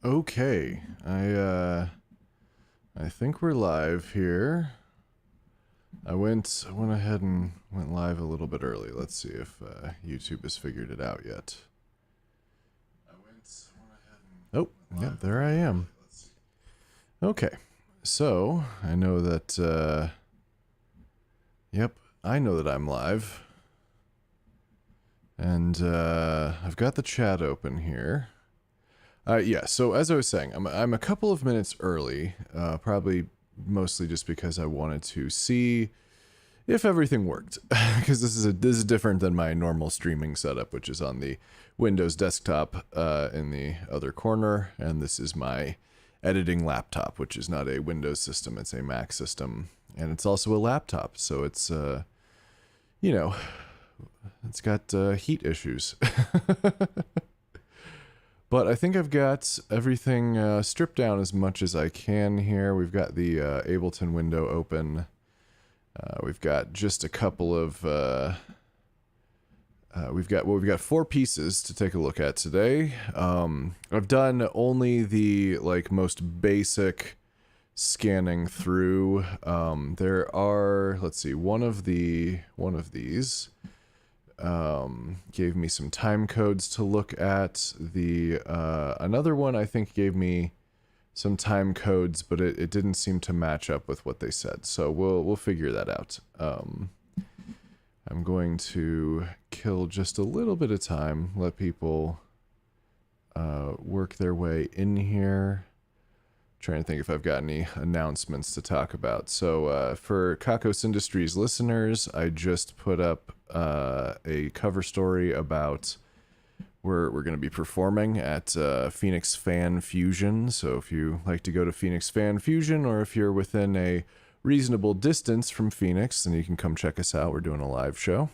Okay, I think we're live here. I went ahead and went live a little bit early. Let's see if YouTube has figured it out yet. Oh, yeah, there I am. Okay, so I know that. Yep, I know that I'm live, and I've got the chat open here. Yeah, so as I was saying, I'm a couple of minutes early, probably mostly just because I wanted to see if everything worked, because this is different than my normal streaming setup, which is on the Windows desktop in the other corner, and this is my editing laptop, which is not a Windows system, it's a Mac system, and it's also a laptop, so it's it's got heat issues. But I think I've got everything stripped down as much as I can here. We've got the Ableton window open. We've got just a couple of... we've got 4 pieces to take a look at today. I've done only the most basic scanning through. There are, let's see, one of these gave me some time codes to look at. The another one I think gave me some time codes, but it didn't seem to match up with what they said. So we'll figure that out. I'm going to kill just a little bit of time, let people work their way in here. Trying to think if I've got any announcements to talk about. So for Kakos Industries listeners, I just put up a cover story about we're going to be performing at Phoenix Fan Fusion. So if you like to go to Phoenix Fan Fusion, or if you're within a reasonable distance from Phoenix, then you can come check us out. We're doing a live show.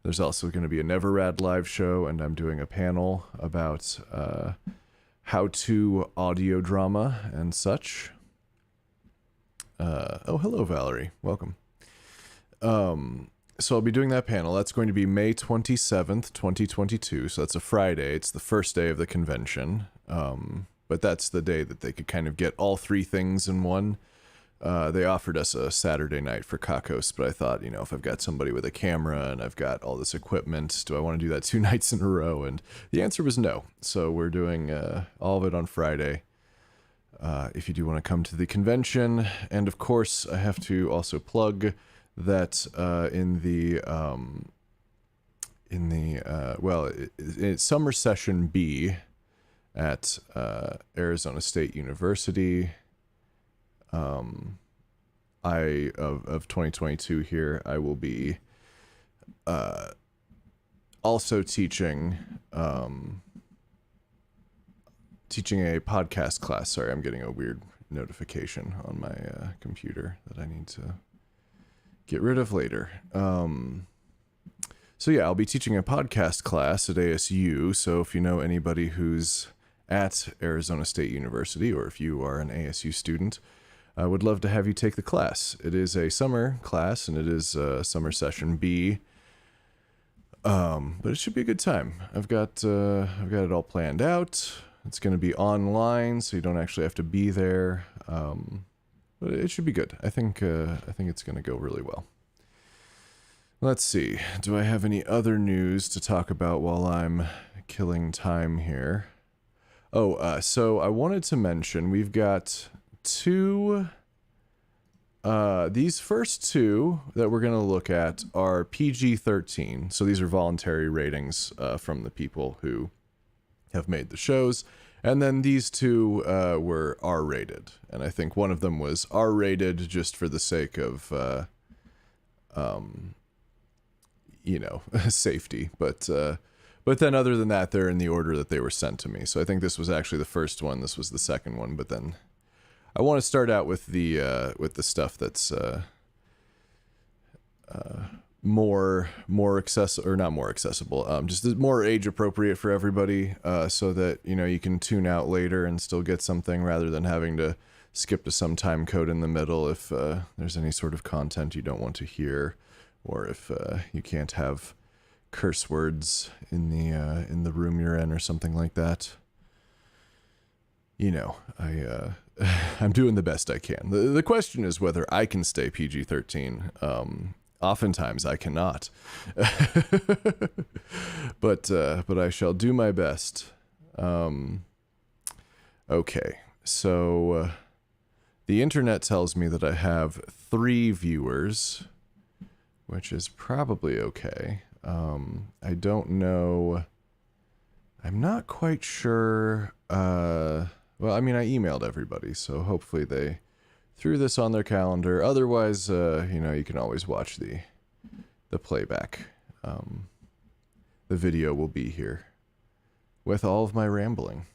There's also going to be a Neverrad live show, and I'm doing a panel about how-to audio drama and such. Oh, hello, Valerie. Welcome. So I'll be doing that panel. That's going to be May 27th, 2022. So that's a Friday. It's the first day of the convention. But that's the day that they could kind of get all 3 things in one. They offered us a Saturday night for Kakos, but I thought, if I've got somebody with a camera and I've got all this equipment, do I want to do that 2 nights in a row? And the answer was no. So we're doing all of it on Friday. If you do want to come to the convention. And of course, I have to also plug that it's Summer Session B at Arizona State University. Of 2022 here, I will be also teaching a podcast class. Sorry, I'm getting a weird notification on my computer that I need to get rid of later. So yeah, I'll be teaching a podcast class at ASU, so if you know anybody who's at Arizona State University, or if you are an ASU student, I would love to have you take the class. It is a summer class, and it is Summer Session B. But it should be a good time. I've got it all planned out. It's going to be online, so you don't actually have to be there. But it should be good. I think it's going to go really well. Let's see. Do I have any other news to talk about while I'm killing time here? Oh, so I wanted to mention we've got 2. These first 2 that we're going to look at are PG-13. So these are voluntary ratings from the people who have made the shows. And then these 2 were R-rated. And I think one of them was R-rated just for the sake of, safety. But then other than that, they're in the order that they were sent to me. So I think this was actually the first one. This was the second one. But then I want to start out with the stuff that's more accessible, or not more accessible, just more age appropriate for everybody, so that you can tune out later and still get something, rather than having to skip to some time code in the middle if there's any sort of content you don't want to hear, or if you can't have curse words in the room you're in or something like that. you know, I'm doing the best I can. The question is whether I can stay PG-13. Oftentimes I cannot, but I shall do my best. Okay, so the internet tells me that I have 3 viewers, which is probably okay. I don't know. I'm not quite sure. Well, I mean, I emailed everybody, so hopefully they threw this on their calendar. Otherwise, you know, you can always watch the playback. The video will be here with all of my rambling.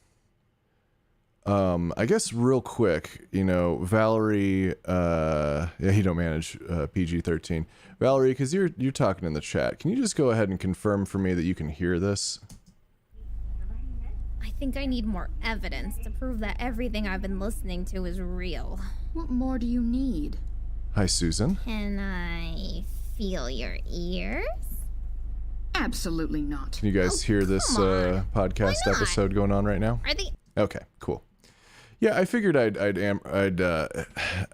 I guess real quick, you know, Valerie, yeah, you don't manage PG-13. Valerie, because you're talking in the chat, can you just go ahead and confirm for me that you can hear this? I think I need more evidence to prove that everything I've been listening to is real. What more do you need? Hi, Susan. Can I feel your ears? Absolutely not. Can you guys hear this podcast episode going on right now? Are they? Okay, cool. Yeah, I figured I'd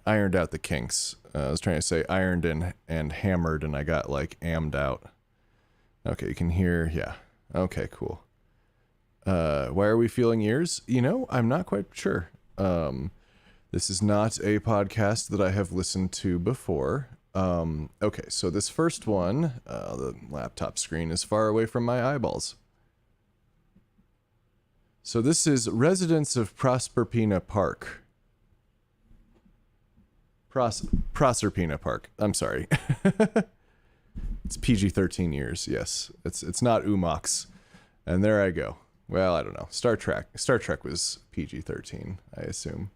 ironed out the kinks. I was trying to say ironed and hammered, and I got like ammed out. Okay, you can hear. Yeah. Okay, cool. Why are we feeling ears? You know, I'm not quite sure. This is not a podcast that I have listened to before. Okay, so this first one, the laptop screen is far away from my eyeballs. So this is Residents of Proserpina Park. Proserpina Park. I'm sorry. It's PG-13 years, yes. It's not Umox. And there I go. Well, I don't know. Star Trek was PG-13, I assume.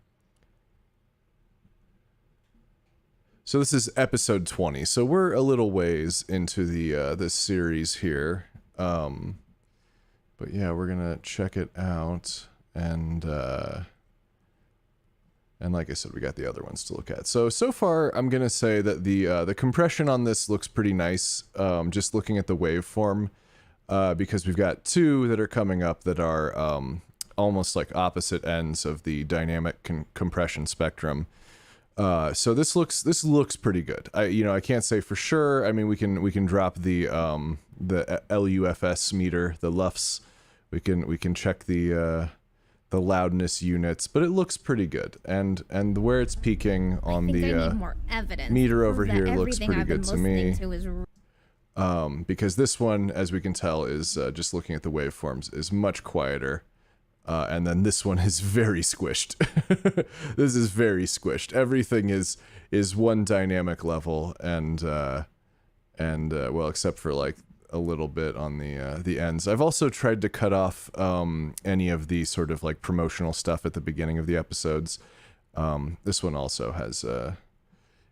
So this is episode 20. So we're a little ways into the this series here. But yeah, we're gonna check it out, and like I said, we got the other ones to look at. So far, I'm gonna say that the compression on this looks pretty nice. Just looking at the waveform, because we've got 2 that are coming up that are almost like opposite ends of the dynamic compression spectrum. So this looks pretty good. I can't say for sure. I mean, we can drop the LUFS meter, the LUFS. We can check the loudness units, but it looks pretty good. And where it's peaking on the meter over here looks pretty good to me. Because this one, as we can tell, is just looking at the waveforms, is much quieter. And then this one is very squished. This is very squished. Everything is one dynamic level, and well, except for like a little bit on the ends. I've also tried to cut off any of the sort of like promotional stuff at the beginning of the episodes. This one also has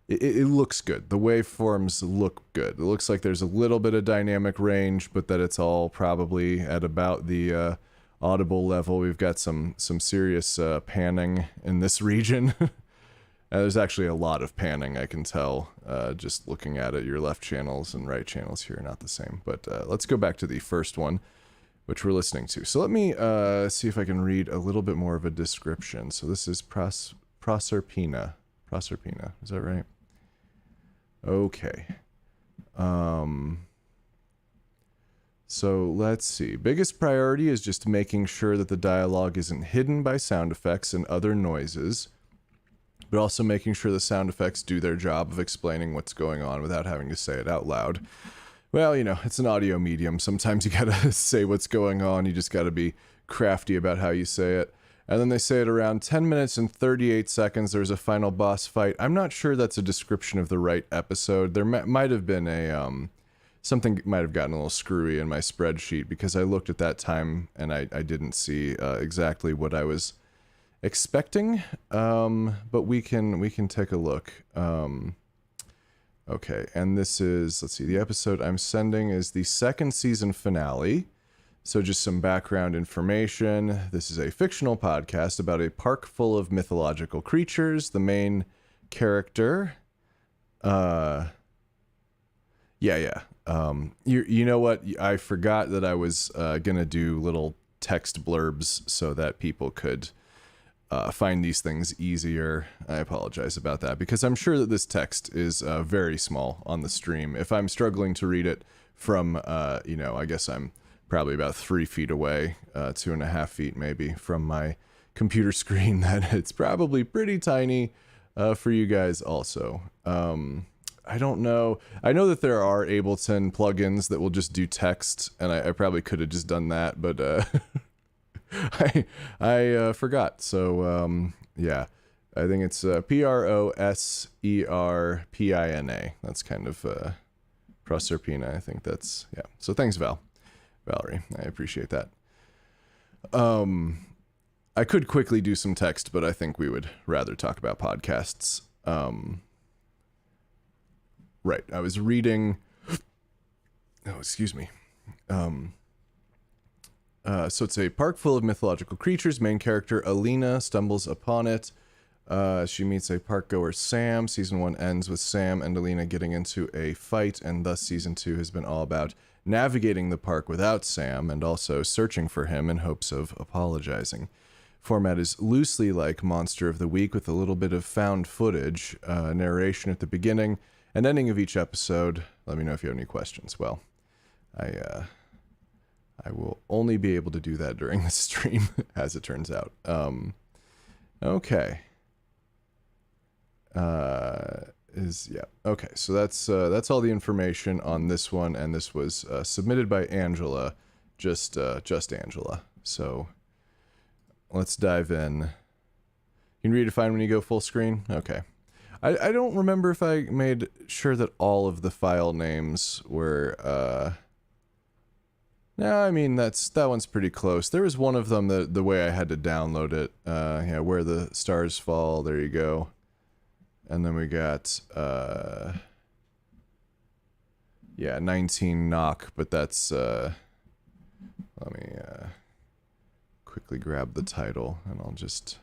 it looks good. The waveforms look good. It looks like there's a little bit of dynamic range, but that it's all probably at about the audible level. We've got some serious panning in this region. There's actually a lot of panning, I can tell, just looking at it. Your left channels and right channels here are not the same. But let's go back to the first one, which we're listening to. So let me see if I can read a little bit more of a description. So this is Proserpina. Proserpina, is that right? Okay. So let's see. Biggest priority is just making sure that the dialogue isn't hidden by sound effects and other noises, but also making sure the sound effects do their job of explaining what's going on without having to say it out loud. Well, you know, it's an audio medium. Sometimes you gotta say what's going on. You just gotta be crafty about how you say it. And then they say it around 10 minutes and 38 seconds. There's a final boss fight. I'm not sure that's a description of the right episode. There might have been a something might have gotten a little screwy in my spreadsheet, because I looked at that time and I didn't see exactly what I was expecting. But we can take a look. Okay, and this is, let's see, the episode I'm sending is the 2nd season finale. So just some background information. This is a fictional podcast about a park full of mythological creatures. The main character, yeah. You know what? I forgot that I was gonna do little text blurbs so that people could find these things easier. I apologize about that, because I'm sure that this text is very small on the stream. If I'm struggling to read it from, I guess I'm probably about 3 feet away, 2.5 feet maybe from my computer screen, that it's probably pretty tiny for you guys also. I don't know. I know that there are Ableton plugins that will just do text, and I probably could have just done that, but I forgot. So yeah, I think it's Proserpina. That's kind of Proserpina. I think that's, yeah. So thanks, Valerie. I appreciate that. I could quickly do some text, but I think we would rather talk about podcasts. Right. I was reading. Oh, excuse me. So it's a park full of mythological creatures. Main character Alina stumbles upon it. She meets a park goer, Sam. Season 1 ends with Sam and Alina getting into a fight, and thus Season 2 has been all about navigating the park without Sam and also searching for him in hopes of apologizing. Format is loosely like Monster of the Week, with a little bit of found footage, narration at the beginning and ending of each episode. Let me know if you have any questions. Well, I will only be able to do that during the stream, as it turns out. Okay. Okay, so that's all the information on this one, and this was submitted by Angela, just Angela. So let's dive in. You can read it fine when you go full screen? Okay. I don't remember if I made sure that all of the file names were, no, I mean, that one's pretty close. There was one of them that the way I had to download it, yeah, Where the Stars Fall, there you go. And then we got, yeah, 19 knock, but that's, let me, quickly grab the title, and I'll just,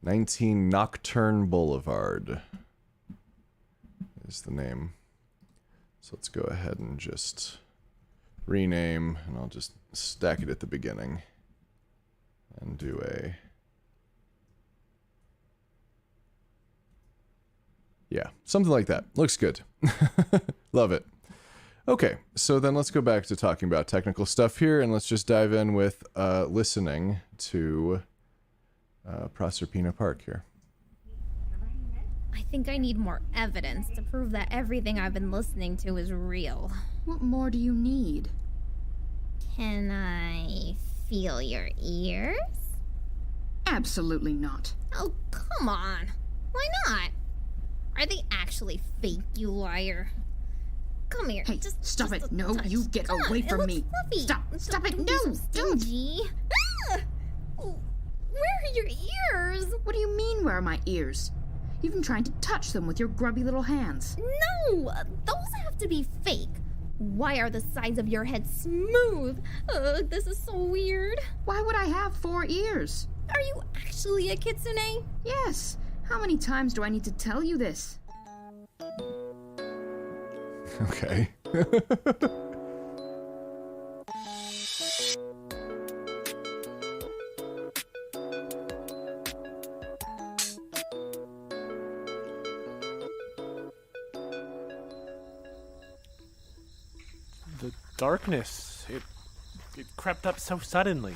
19 Nocturne Boulevard is the name. So let's go ahead and just rename, and I'll just stack it at the beginning and do a, yeah, something like that. Looks good. Love it. Okay, so then let's go back to talking about technical stuff here, and let's just dive in with listening to Proserpina Park here. I think I need more evidence to prove that everything I've been listening to is real. What more do you need? Can I feel your ears? Absolutely not. Oh, come on. Why not? Are they actually fake, you liar? Come here. Hey, stop it. No, touch. you get Come away on, from it me. looks fluffy. Stop it. Don't No, be so don't. stingy. Ah! Where are your ears? What do you mean, where are my ears? You've been trying to touch them with your grubby little hands. No, those have to be fake. Why are the sides of your head smooth? Ugh, this is so weird. Why would I have 4 ears? Are you actually a kitsune? Yes. How many times do I need to tell you this? Okay. The darkness, it crept up so suddenly.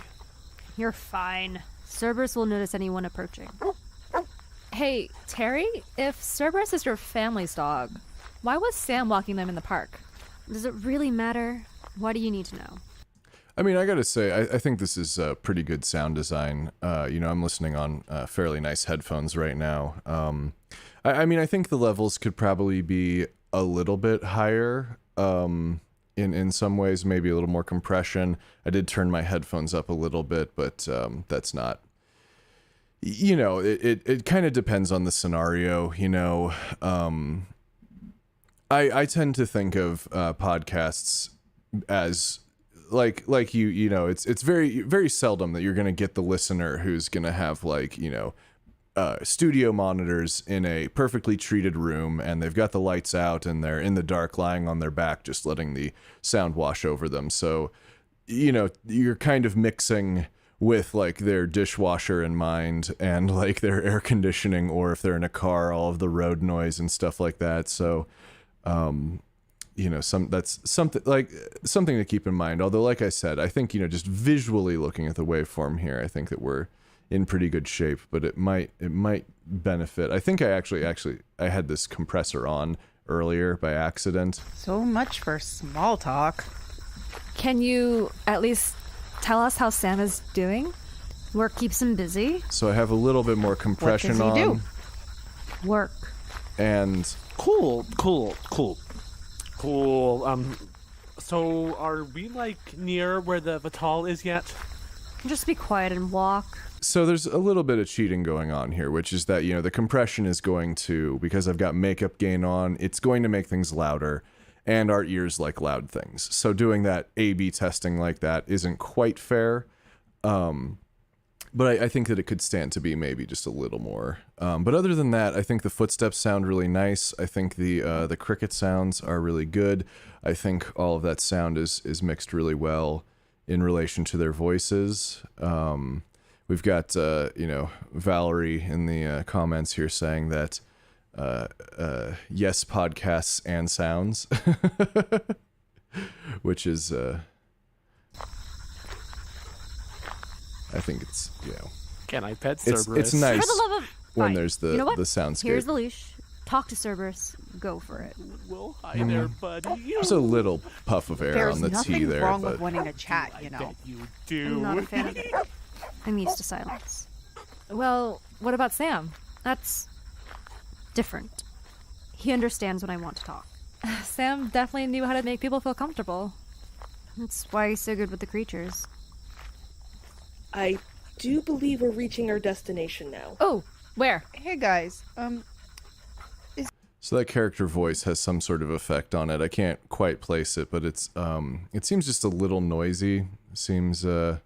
You're fine. Cerberus will notice anyone approaching. Hey, Terry, if Cerberus is your family's dog, why was Sam walking them in the park? Does it really matter? What do you need to know? I mean, I gotta say, I think this is pretty good sound design. I'm listening on fairly nice headphones right now. I mean, I think the levels could probably be a little bit higher. In some ways, maybe a little more compression. I did turn my headphones up a little bit, but that's not, it kind of depends on the scenario, I tend to think of podcasts as like it's very, very seldom that you're going to get the listener who's going to have studio monitors in a perfectly treated room, and they've got the lights out, and they're in the dark lying on their back, just letting the sound wash over them. So, you're kind of mixing with like their dishwasher in mind and like their air conditioning, or if they're in a car, all of the road noise and stuff like that. So, that's something to keep in mind. Although, like I said, I think, just visually looking at the waveform here, I think that we're in pretty good shape, but it might benefit. I think I had this compressor on earlier by accident. So much for small talk. Can you at least tell us how Sam is doing? Work keeps him busy. So I have a little bit more compression What does he on. do? Work. And Cool. So are we like near where the Vital is yet? Just be quiet and walk. so there's a little bit of cheating going on here, which is that, the compression is going to, because I've got makeup gain on, it's going to make things louder, and our ears like loud things. So doing that A/B testing like that isn't quite fair. But I think that it could stand to be maybe just a little more. But other than that, I think the footsteps sound really nice. I think the cricket sounds are really good. I think all of that sound is mixed really well in relation to their voices. We've got Valerie in the comments here saying that yes, podcasts and sounds, which is. I think it's, Can I pet it's Cerberus? nice For the love of... when Fine. there's You know what? the soundscape. Here's the leash. Talk to Cerberus. Go for it. Well, hi there, buddy. There's a little puff of air There's on the nothing T there, wrong but with wanting to chat, I bet you I'm do. not a fan of it. I'm used to silence. Well, what about Sam? That's different. He understands when I want to talk. Sam definitely knew how to make people feel comfortable. That's why he's so good with the creatures. I do believe we're reaching our destination now. Oh, where? Hey guys, so that character voice has some sort of effect on it. I can't quite place it, but it seems just a little noisy. Seems no,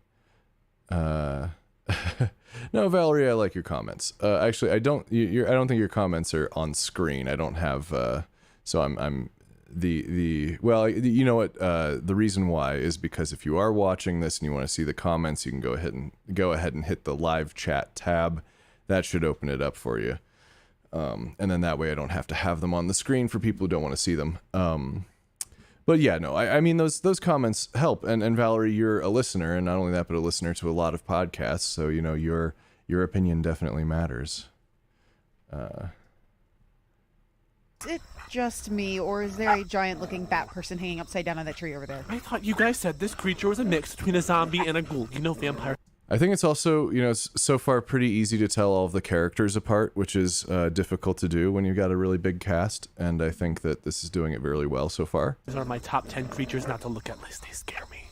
Valerie, I like your comments. Actually, I don't think your comments are on screen. I don't have so I'm well, you know what, the reason why is because if you are watching this and you want to see the comments, you can go ahead and hit the live chat tab. That should open it up for you. And then that way I don't have to have them on the screen for people who don't want to see them. But yeah, no, I mean, those comments help. And Valerie, you're a listener, and not only that, but a listener to a lot of podcasts. So, your opinion definitely matters. is it just me, or is there a giant-looking bat person hanging upside down on that tree over there? I thought you guys said this creature was a mix between a zombie and a ghoul. Vampire. I think it's also, so far pretty easy to tell all of the characters apart, which is difficult to do when you've got a really big cast, and I think that this is doing it really well so far. These are my top 10 creatures not to look at list. They scare me.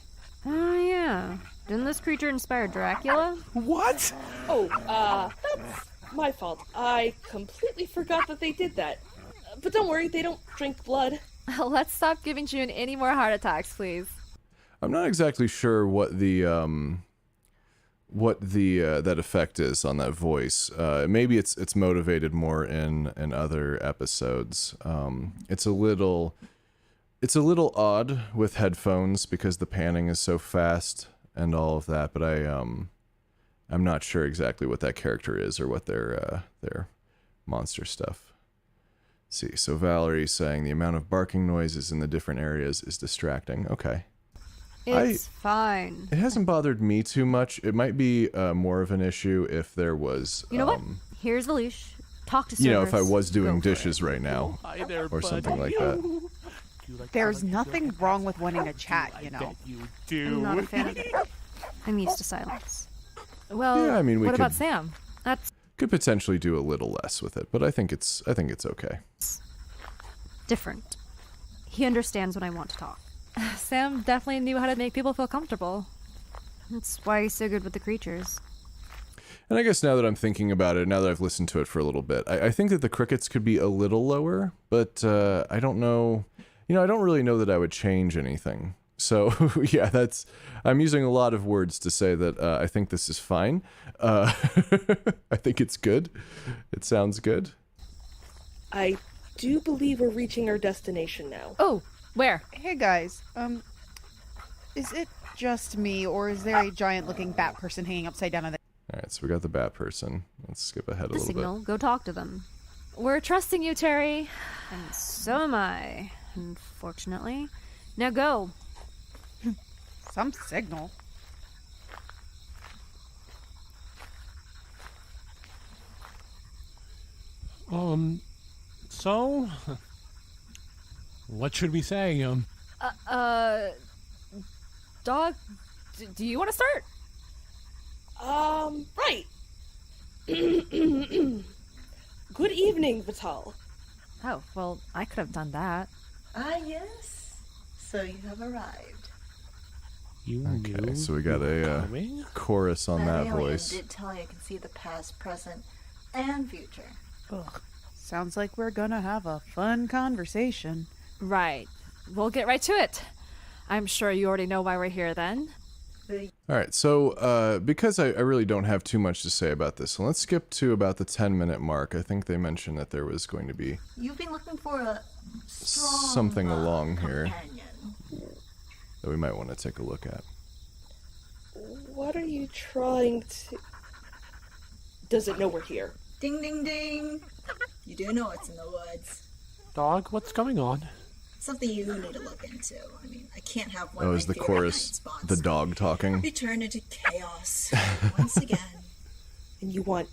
Oh, yeah. Didn't this creature inspire Dracula? What? Oh, that's my fault. I completely forgot that they did that. But don't worry, they don't drink blood. Let's stop giving June any more heart attacks, please. I'm not exactly sure what the that effect is on that voice. Maybe it's motivated more in other episodes. It's a little odd with headphones because the panning is so fast and all of that, but I'm not sure exactly what that character is or what their monster stuff. Let's see, so Valerie's saying the amount of barking noises in the different areas is distracting. Okay. It's fine. It hasn't bothered me too much. It might be more of an issue if there was... You know what? Here's the leash. Talk to Cerberus. if I was doing Go for dishes it. right now. Hi there, Or buddy. something like that. Do you like There's to- nothing wrong with wanting to chat, I bet you I'm do. not a fan of it. I'm used to silence. Well, Yeah, I mean, we what about could- Sam? That's Could potentially do a little less with it, but I think it's okay. different. He understands when I want to talk. Sam definitely knew how to make people feel comfortable. That's why he's so good with the creatures. And I guess now that I'm thinking about it, now that I've listened to it for a little bit, I think that the crickets could be a little lower, but I don't know. I don't really know that I would change anything. So, yeah, I'm using a lot of words to say that I think this is fine. I think it's good. It sounds good. I do believe we're reaching our destination now. Oh, where? Hey guys, is it just me, or is there a giant looking bat person hanging upside down on the... Alright, so we got the bat person. Let's skip ahead a The little signal. bit. Go talk to them. We're trusting you, Terry. And so am I, unfortunately. Now go. Some signal. So, what should we say? Dog, do you want to start? Right. Good evening, Vital. Oh, well, I could have done that. Ah, yes. So you have arrived. You Okay, knew so we got you were a coming? chorus on that alien voice. did tell you I can see the past, present, and future. Ugh. Sounds like we're gonna have a fun conversation. Right. We'll get right to it. I'm sure you already know why we're here then. Alright, so because I really don't have too much to say about this, so let's skip to about the 10-minute mark. I think they mentioned that there was going to be You've been looking for a strong, something along here companion. that we might want to take a look at. What are you trying to... Does it know we're here? Ding, ding, ding. You do know it's in the woods. Dog, what's going on? Something you need to look into. I mean, I can't have one Oh, of is my the favorite chorus night spots the dog talking? return into chaos once again. And you want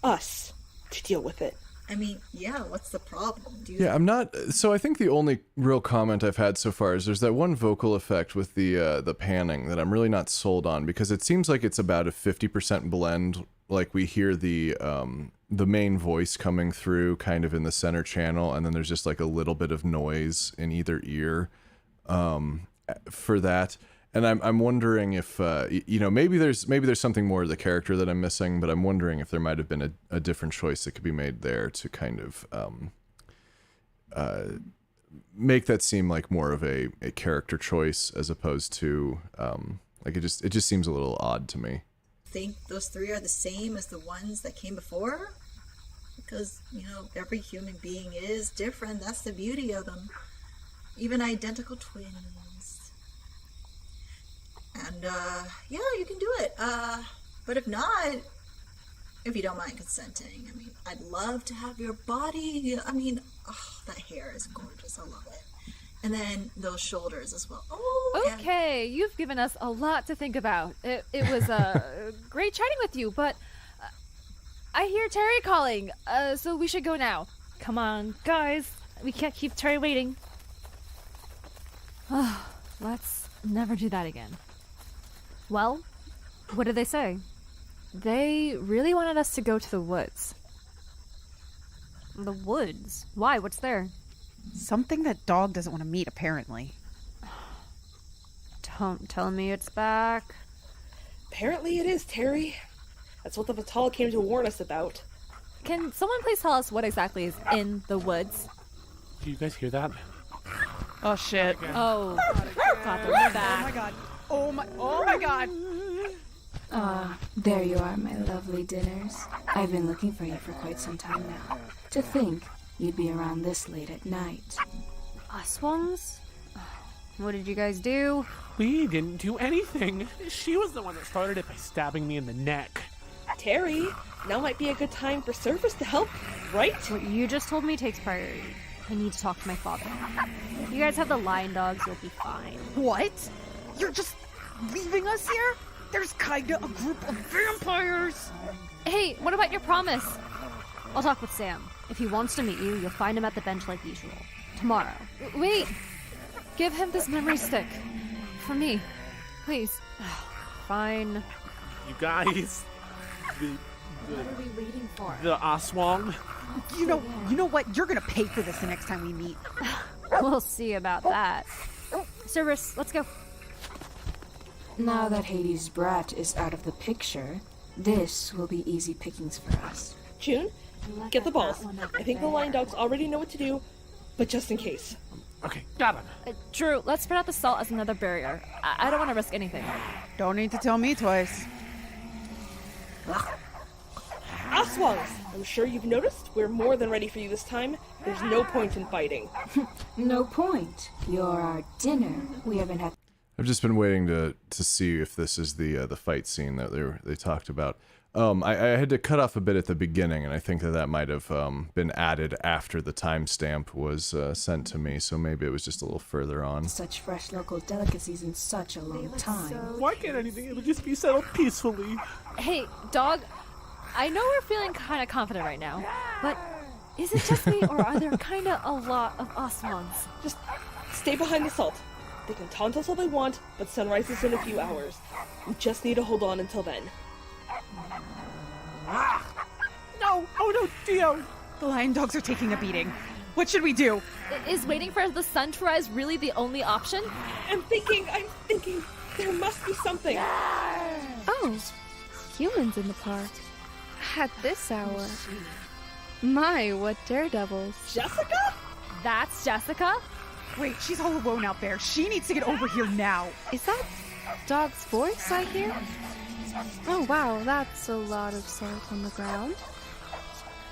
us to deal with it. I mean, yeah, what's the problem? Do you Yeah, I'm not. So I think the only real comment I've had so far is there's that one vocal effect with the panning that I'm really not sold on, because it seems like it's about a 50% blend. Like we hear the main voice coming through kind of in the center channel, and then there's just like a little bit of noise in either ear for that. And I'm wondering if maybe there's something more of the character that I'm missing, but I'm wondering if there might have been a different choice that could be made there to kind of make that seem like more of a character choice as opposed to like it just seems a little odd to me. think those three are the same as the ones that came before? Because, every human being is different. That's the beauty of them. Even identical twins. And, yeah, you can do it. But if not, if you don't mind consenting, I mean, I'd love to have your body. I mean, that hair is gorgeous. I love it. And then those shoulders as well. Oh, Okay, you've given us a lot to think about. It was great chatting with you, but I hear Terry calling, so we should go now. Come on, guys. We can't keep Terry waiting. Let's never do that again. Well, what did they say? They really wanted us to go to the woods. The woods? Why? What's there? Something that dog doesn't want to meet, apparently. Don't tell me it's back. Apparently it is, Terry. That's what the Vital came to warn us about. Can someone please tell us what exactly is in the woods? Do you guys hear that? Oh, shit. Oh, God, they're back. Oh, my God. Oh, my God. There you are, my lovely dinners. I've been looking for you for quite some time now. To think you'd be around this late at night. Aswangs? What did you guys do? We didn't do anything. She was the one that started it by stabbing me in the neck. Terry, now might be a good time for Service to help, right? What you just told me takes priority. I need to talk to my father. You guys have the lion dogs, you'll be fine. What? You're just leaving us here? There's kinda a group of vampires. Hey, what about your promise? I'll talk with Sam. If he wants to meet you, you'll find him at the bench like usual. Tomorrow. Wait! Give him this memory stick. For me. Please. Fine. You guys. What are we waiting for? The Aswang. You know what? You're gonna pay for this the next time we meet. We'll see about that. Cerberus, let's go. Now that Hades' brat is out of the picture, this will be easy pickings for us. June, get the balls. I think the lion dogs already know what to do, but just in case. Okay, got him. Drew, let's spread out the salt as another barrier. I don't want to risk anything. Don't need to tell me twice. Aswangs, I'm sure you've noticed we're more than ready for you this time. There's no point in fighting. No point. You're our dinner. We haven't had... I've just been waiting to see if this is the fight scene that they talked about. I had to cut off a bit at the beginning, and I think that might have been added after the timestamp was sent to me, so maybe it was just a little further on. Such fresh local delicacies in such a long time. Why can't anything ever just be settled peacefully? Hey, dog, I know we're feeling kind of confident right now, but is it just me, or are there kind of a lot of Aswans? Just stay behind the salt. They can taunt us all they want, but sunrise is in a few hours. We just need to hold on until then. No! Oh no, Dio! The lion dogs are taking a beating. What should we do? Is waiting for the sun to rise really the only option? I'm thinking, there must be something. Oh, humans in the park. At this hour. My, what daredevils. Jessica? That's Jessica? Wait, she's all alone out there. She needs to get over here now. Is that dog's voice I hear? Oh wow, that's a lot of salt on the ground.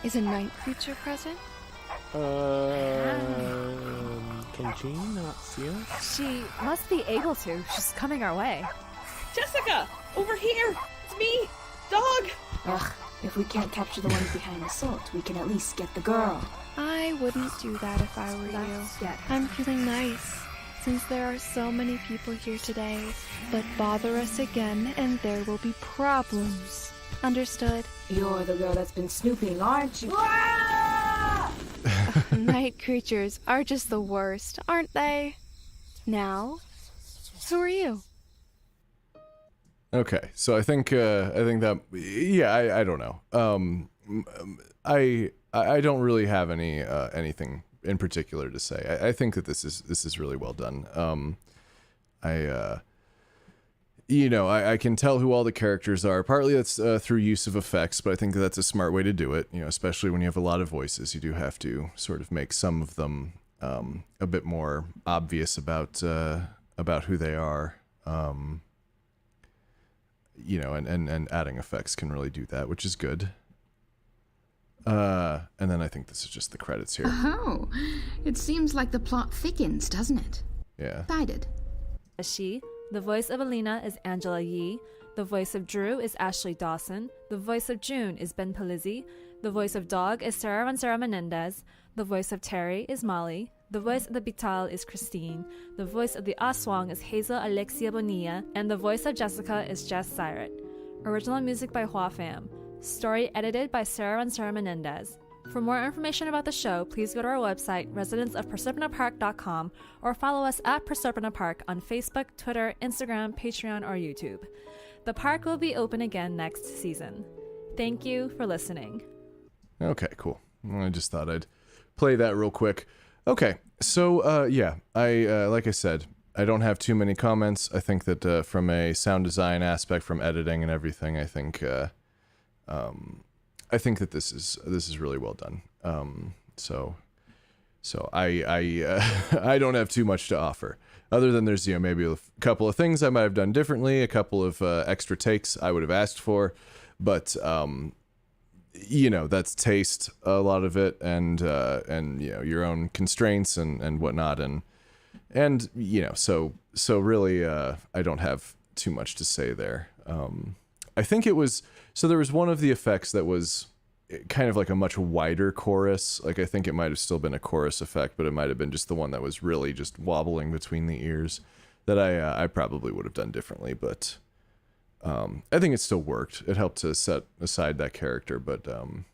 Is a night creature present? Can Jean not see us? She must be able to. She's coming our way. Jessica! Over here! It's me! Dog! Ugh, if we can't capture the ones behind the salt, we can at least get the girl. I wouldn't do that if I were you. I'm feeling nice, since there are so many people here today. But bother us again, and there will be problems. Understood? You're the girl that's been snooping, aren't you? Night creatures are just the worst, aren't they? Now, who are you? Okay, so I think that, yeah, I don't know. I don't really have anything in particular to say. I think that this is really well done. I can tell who all the characters are. Partly that's through use of effects, but I think that's a smart way to do it. Especially when you have a lot of voices, you do have to sort of make some of them a bit more obvious about who they are. And adding effects can really do that, which is good. And then I think this is just the credits here. Oh, it seems like the plot thickens, doesn't it? Yeah. Excited. She. The voice of Alina is Angela Yee. The voice of Drew is Ashley Dawson. The voice of June is Ben Palizzi. The voice of Dog is Sarah Rancera Menendez. The voice of Terry is Molly. The voice of the Bital is Christine. The voice of the Aswang is Hazel Alexia Bonilla. And the voice of Jessica is Jess Syret. Original music by Hua Pham. Story edited by Sarah Rancera Menendez. For more information about the show, please go to our website, residenceofperserpinapark.com, or follow us at Perserpina Park on Facebook, Twitter, Instagram, Patreon, or YouTube. The park will be open again next season. Thank you for listening. Okay, cool. I just thought I'd play that real quick. Okay, so, yeah, like I said, I don't have too many comments. I think that from a sound design aspect, from editing and everything, I think that this is really well done. So I don't have too much to offer, other than there's maybe a couple of things I might have done differently, a couple of extra takes I would have asked for, but that's taste, a lot of it, and your own constraints and whatnot, and so really I don't have too much to say there. I think it was, so there was one of the effects that was kind of like a much wider chorus. Like, I think it might have still been a chorus effect, but it might have been just the one that was really just wobbling between the ears that I probably would have done differently, but I think it still worked. It helped to set aside that character, but I'm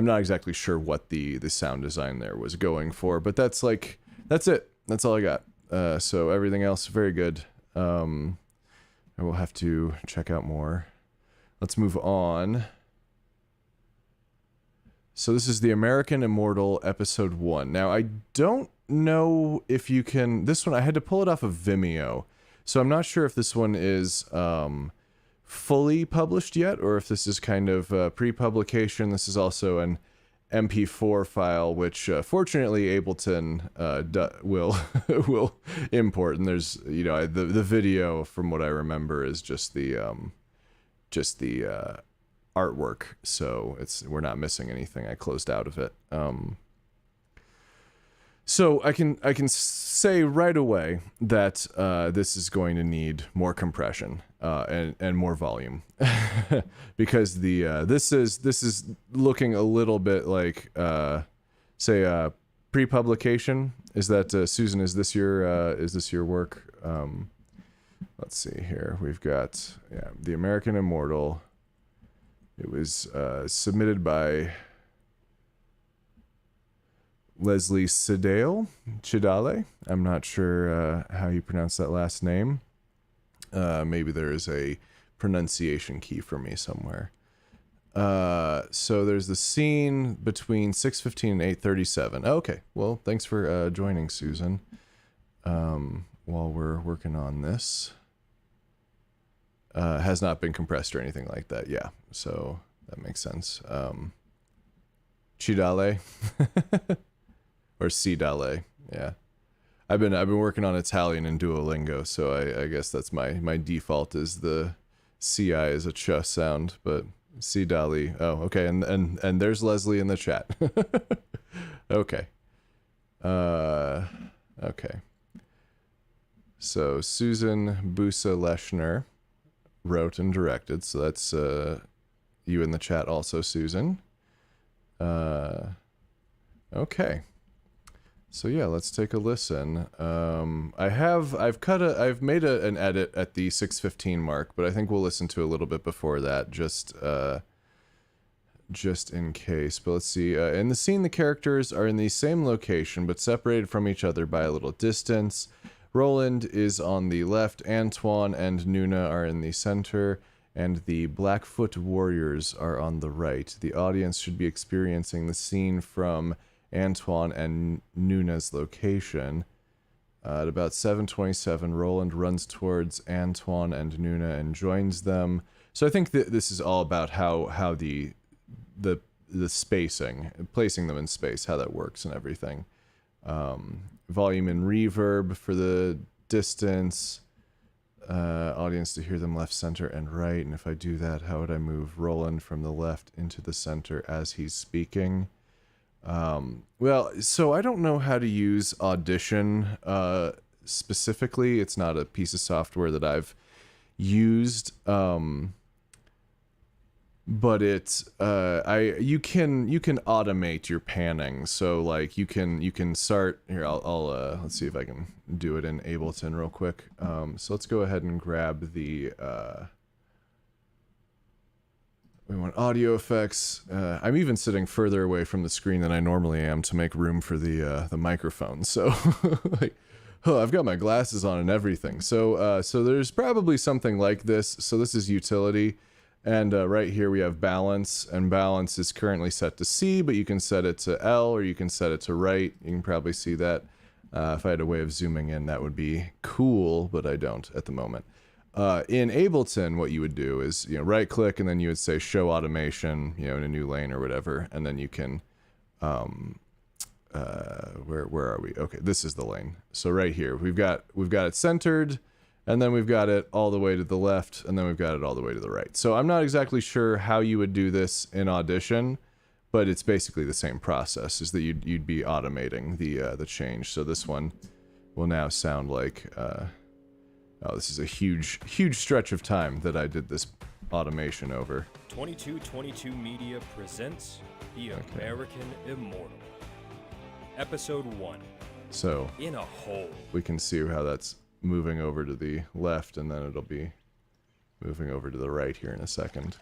not exactly sure what the sound design there was going for, but that's it. That's all I got. So everything else, very good. I will have to check out more. Let's move on. So this is the American Immortal episode 1. Now, I don't know if you can... This one, I had to pull it off of Vimeo. So I'm not sure if this one is fully published yet, or if this is kind of pre-publication. This is also an MP4 file, which fortunately Ableton will import. And there's, the video, from what I remember, is just the artwork, so we're not missing anything I closed out of it. So I can say right away that this is going to need more compression and more volume because the this is looking a little bit like say pre-publication. Is that Susan? Is this your work? Let's see here. We've got the American Immortal. It was submitted by Leslie Chidale. I'm not sure how you pronounce that last name. Maybe there is a pronunciation key for me somewhere. So there's the scene between 6:15 and 8:37. Okay, well, thanks for joining, Susan. While we're working on this. Has not been compressed or anything like that. Yeah, so that makes sense. Chidale. Or Cidale, yeah. I've been working on Italian in Duolingo, so I guess that's my default is the CI is a ch sound, but Cidale. Oh, okay, and there's Leslie in the chat. Okay. Okay. So Susan Busa Leshner wrote and directed, so that's you in the chat also, Susan. Okay. So yeah, let's take a listen. I've made an edit at the 6:15 mark, but I think we'll listen to a little bit before that, just in case. But let's see. In the scene, the characters are in the same location, but separated from each other by a little distance. Roland is on the left, Antoine and Nuna are in the center, and the Blackfoot Warriors are on the right. The audience should be experiencing the scene from Antoine and Nuna's location. At about 7:27, Roland runs towards Antoine and Nuna and joins them. So I think that this is all about how the spacing, placing them in space, how that works and everything. Volume and reverb for the distance. Audience to hear them left, center, and right. And if I do that, how would I move Roland from the left into the center as he's speaking? Well, so I don't know how to use Audition specifically. It's not a piece of software that I've used, but it's you can automate your panning. So like you can start here. I'll let's see if I can do it in Ableton real quick. So let's go ahead and grab the. We want audio effects. I'm even sitting further away from the screen than I normally am to make room for the microphone. So, like, oh, I've got my glasses on and everything. So, so there's probably something like this. So this is utility, and right here we have balance, and balance is currently set to C, but you can set it to L or you can set it to right. You can probably see that. If I had a way of zooming in, that would be cool, but I don't at the moment. In Ableton, what you would do is, right click and then you would say show automation, in a new lane or whatever. And then you can, where are we? Okay, this is the lane. So right here, we've got it centered, and then we've got it all the way to the left, and then we've got it all the way to the right. So I'm not exactly sure how you would do this in Audition, but it's basically the same process, is that you'd be automating the change. So this one will now sound like, oh, this is a huge stretch of time that I did this automation over. 2222 Media presents The American Immortal. Episode 1. So, In a Hole. We can see how that's moving over to the left, and then it'll be moving over to the right here in a second.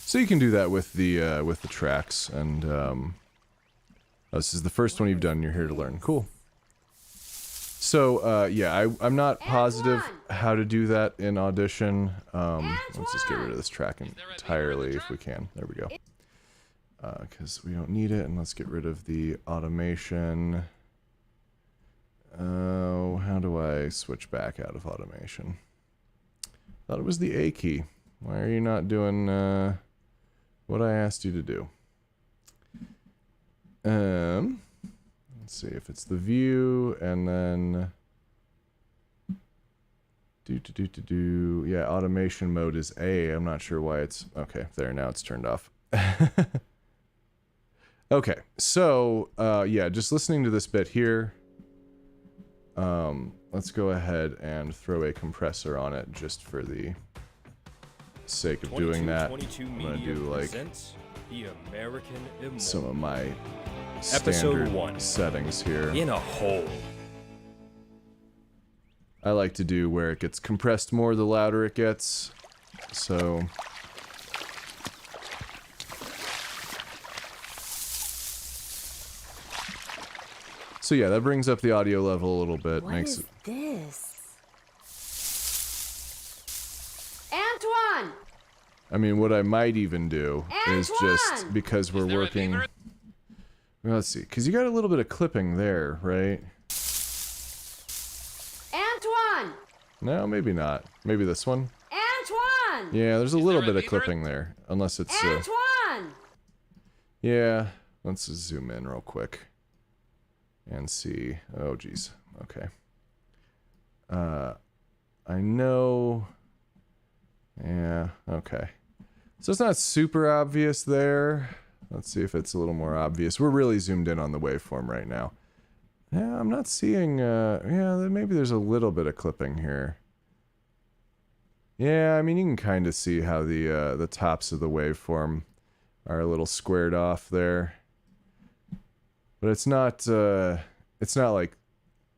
So you can do that with the tracks, and oh, this is the first one you've done. You're here to learn. Cool. So, yeah, I'm not positive how to do that in Audition. Let's just get rid of this track entirely if we can. There we go. Because we don't need it. And let's get rid of the automation. Oh, how do I switch back out of automation? Thought it was the A key. Why are you not doing what I asked you to do? Let's see if it's the view, and then yeah, automation mode is A. I'm not sure why it's okay. There, now it's turned off. Okay, so, yeah, just listening to this bit here, let's go ahead and throw a compressor on it just for the sake of doing that. I'm gonna do, like, The American Immortal. some of my Episode standard 1. settings here. In a hole. I like to do where it gets compressed more the louder it gets, so... So yeah, that brings up the audio level a little bit. What makes is it... this? Antoine! I mean, what I might even do is just, because we're working... Well, let's see, because you got a little bit of clipping there, right? Antoine! No, maybe not. Maybe this one? Antoine! Yeah, there's a little bit of clipping there. Unless it's... Antoine! Yeah, let's zoom in real quick. And see... Oh, geez. Okay. I know... Yeah, okay. So it's not super obvious there. Let's see if it's a little more obvious. We're really zoomed in on the waveform right now. Yeah, I'm not seeing... yeah, maybe there's a little bit of clipping here. Yeah, I mean, you can kind of see how the tops of the waveform are a little squared off there. But it's not like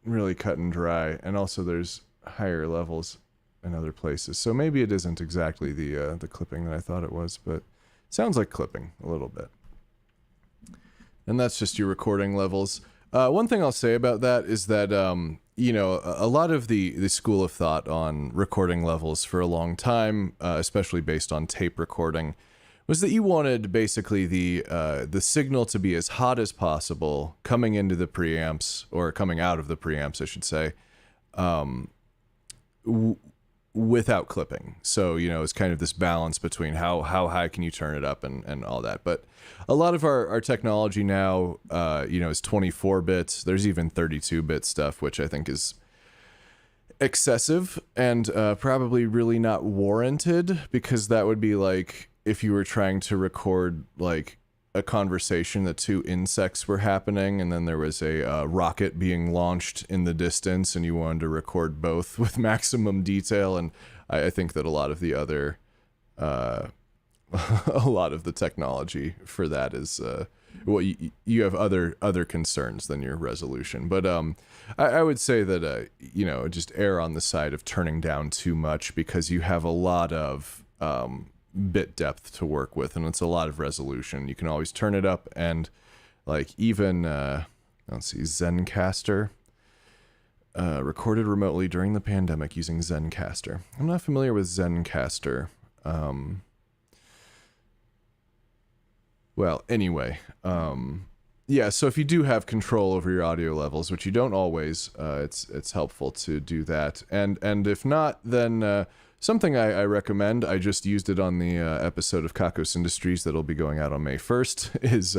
really cut and dry, and also there's higher levels in other places. So maybe it isn't exactly the clipping that I thought it was, but it sounds like clipping a little bit. And that's just your recording levels. One thing I'll say about that is that you know, a lot of the school of thought on recording levels for a long time, especially based on tape recording, was that you wanted basically the signal to be as hot as possible coming into the preamps, or coming out of the preamps, I should say, without clipping. So, you know, it's kind of this balance between how high can you turn it up and all that. But a lot of our technology now, you know, is 24 bits. There's even 32-bit stuff, which I think is excessive and probably really not warranted, because that would be like if you were trying to record like a conversation that two insects were happening, and then there was a rocket being launched in the distance, and you wanted to record both with maximum detail. And I think that a lot of the other, a lot of the technology for that is, well, you have other concerns than your resolution. But I would say that you know, just err on the side of turning down too much, because you have a lot of bit depth to work with, and it's a lot of resolution. You can always turn it up, and like even let's see, Zencaster, recorded remotely during the pandemic using Zencaster. I'm not familiar with Zencaster. Well, anyway, yeah, so if you do have control over your audio levels, which you don't always, it's helpful to do that. And if not, then something I recommend, I just used it on the episode of Kakos Industries that'll be going out on May 1st, is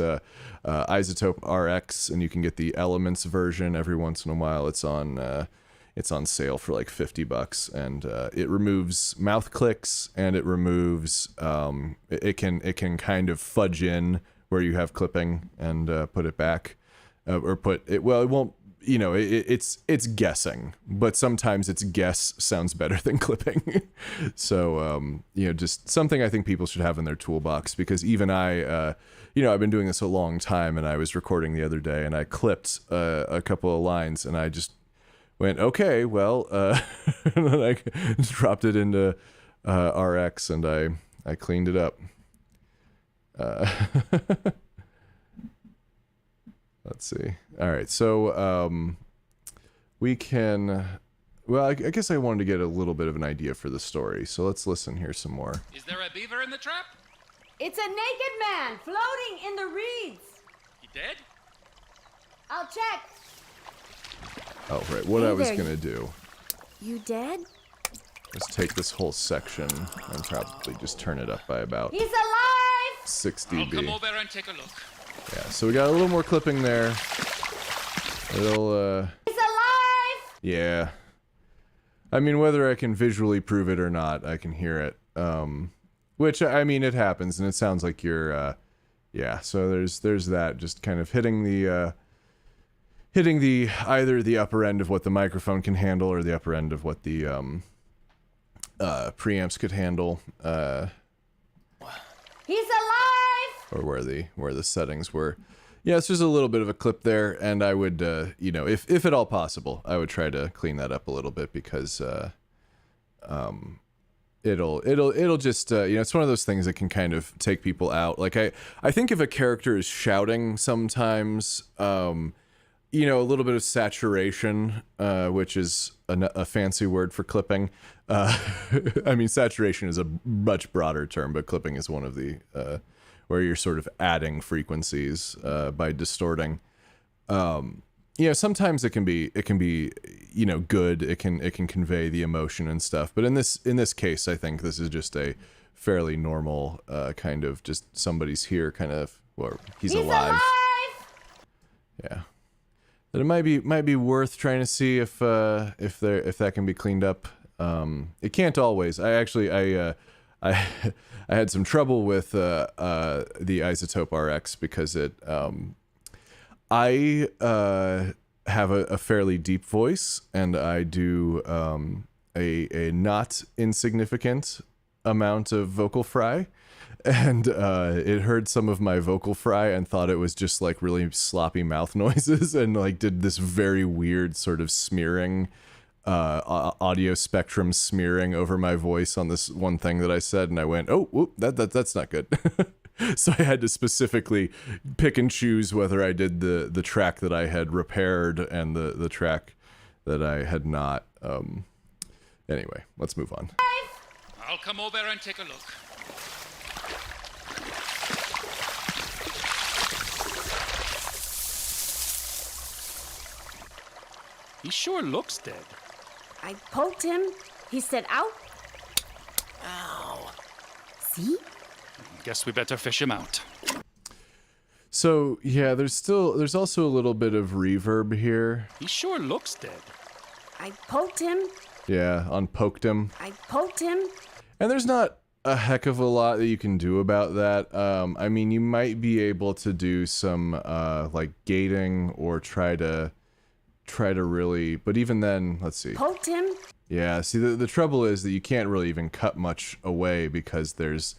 Isotope RX, and you can get the Elements version. Every once in a while it's on sale for like $50, and it removes mouth clicks, and it removes it can kind of fudge in where you have clipping and put it back, or put it, well, it won't, you know, it's guessing, but sometimes its guess sounds better than clipping. So you know, just something I think people should have in their toolbox, because even I you know, I've been doing this a long time, and I was recording the other day, and I clipped a couple of lines, and I just went, okay, well, and then I dropped it into RX, and I cleaned it up. Let's see. All right, so we can... Well, I guess I wanted to get a little bit of an idea for the story, so let's listen here some more. Is there a beaver in the trap? It's a naked man floating in the reeds. He dead? I'll check. Oh, right, what Hey I was there, gonna do You dead? is take this whole section and probably just turn it up by about He's alive! 6 I'll dB. come over and take a look. Yeah, so we got a little more clipping there. It'll, He's alive! yeah. I mean, whether I can visually prove it or not, I can hear it. Which, I mean, it happens, and it sounds like you're yeah, so there's that, just kind of hitting the either the upper end of what the microphone can handle or the upper end of what the preamps could handle, He's alive! or where the settings were. Yeah, so there's a little bit of a clip there, and I would, you know, if at all possible, I would try to clean that up a little bit, because it'll just, you know, it's one of those things that can kind of take people out. Like, I think if a character is shouting sometimes, you know, a little bit of saturation, which is a fancy word for clipping. I mean, saturation is a much broader term, but clipping is one of the, where you're sort of adding frequencies by distorting. You know, sometimes it can be, you know, good. It can convey the emotion and stuff. But in this case, I think this is just a fairly normal kind of just somebody's here kind of, or he's alive. Yeah. That it might be worth trying to see if that can be cleaned up. It can't always. I had some trouble with the Isotope RX because it I have a fairly deep voice, and I do a not insignificant amount of vocal fry, and it heard some of my vocal fry and thought it was just like really sloppy mouth noises, and like did this very weird sort of smearing, audio spectrum smearing over my voice on this one thing that I said, and I went, oh, whoop, that's not good. So I had to specifically pick and choose whether I did the track that I had repaired and the track that I had not. Anyway, let's move on. I'll come over and take a look. He sure looks dead. I poked him. He said, "Ow." Ow. See? Guess we better fish him out. So yeah, there's also a little bit of reverb here. He sure looks dead. I poked him. Yeah, on poked him. I poked him. And there's not a heck of a lot that you can do about that. I mean, you might be able to do some like gating or try to really, but even then, let's see. Poked him. Yeah, see, the trouble is that you can't really even cut much away because there's,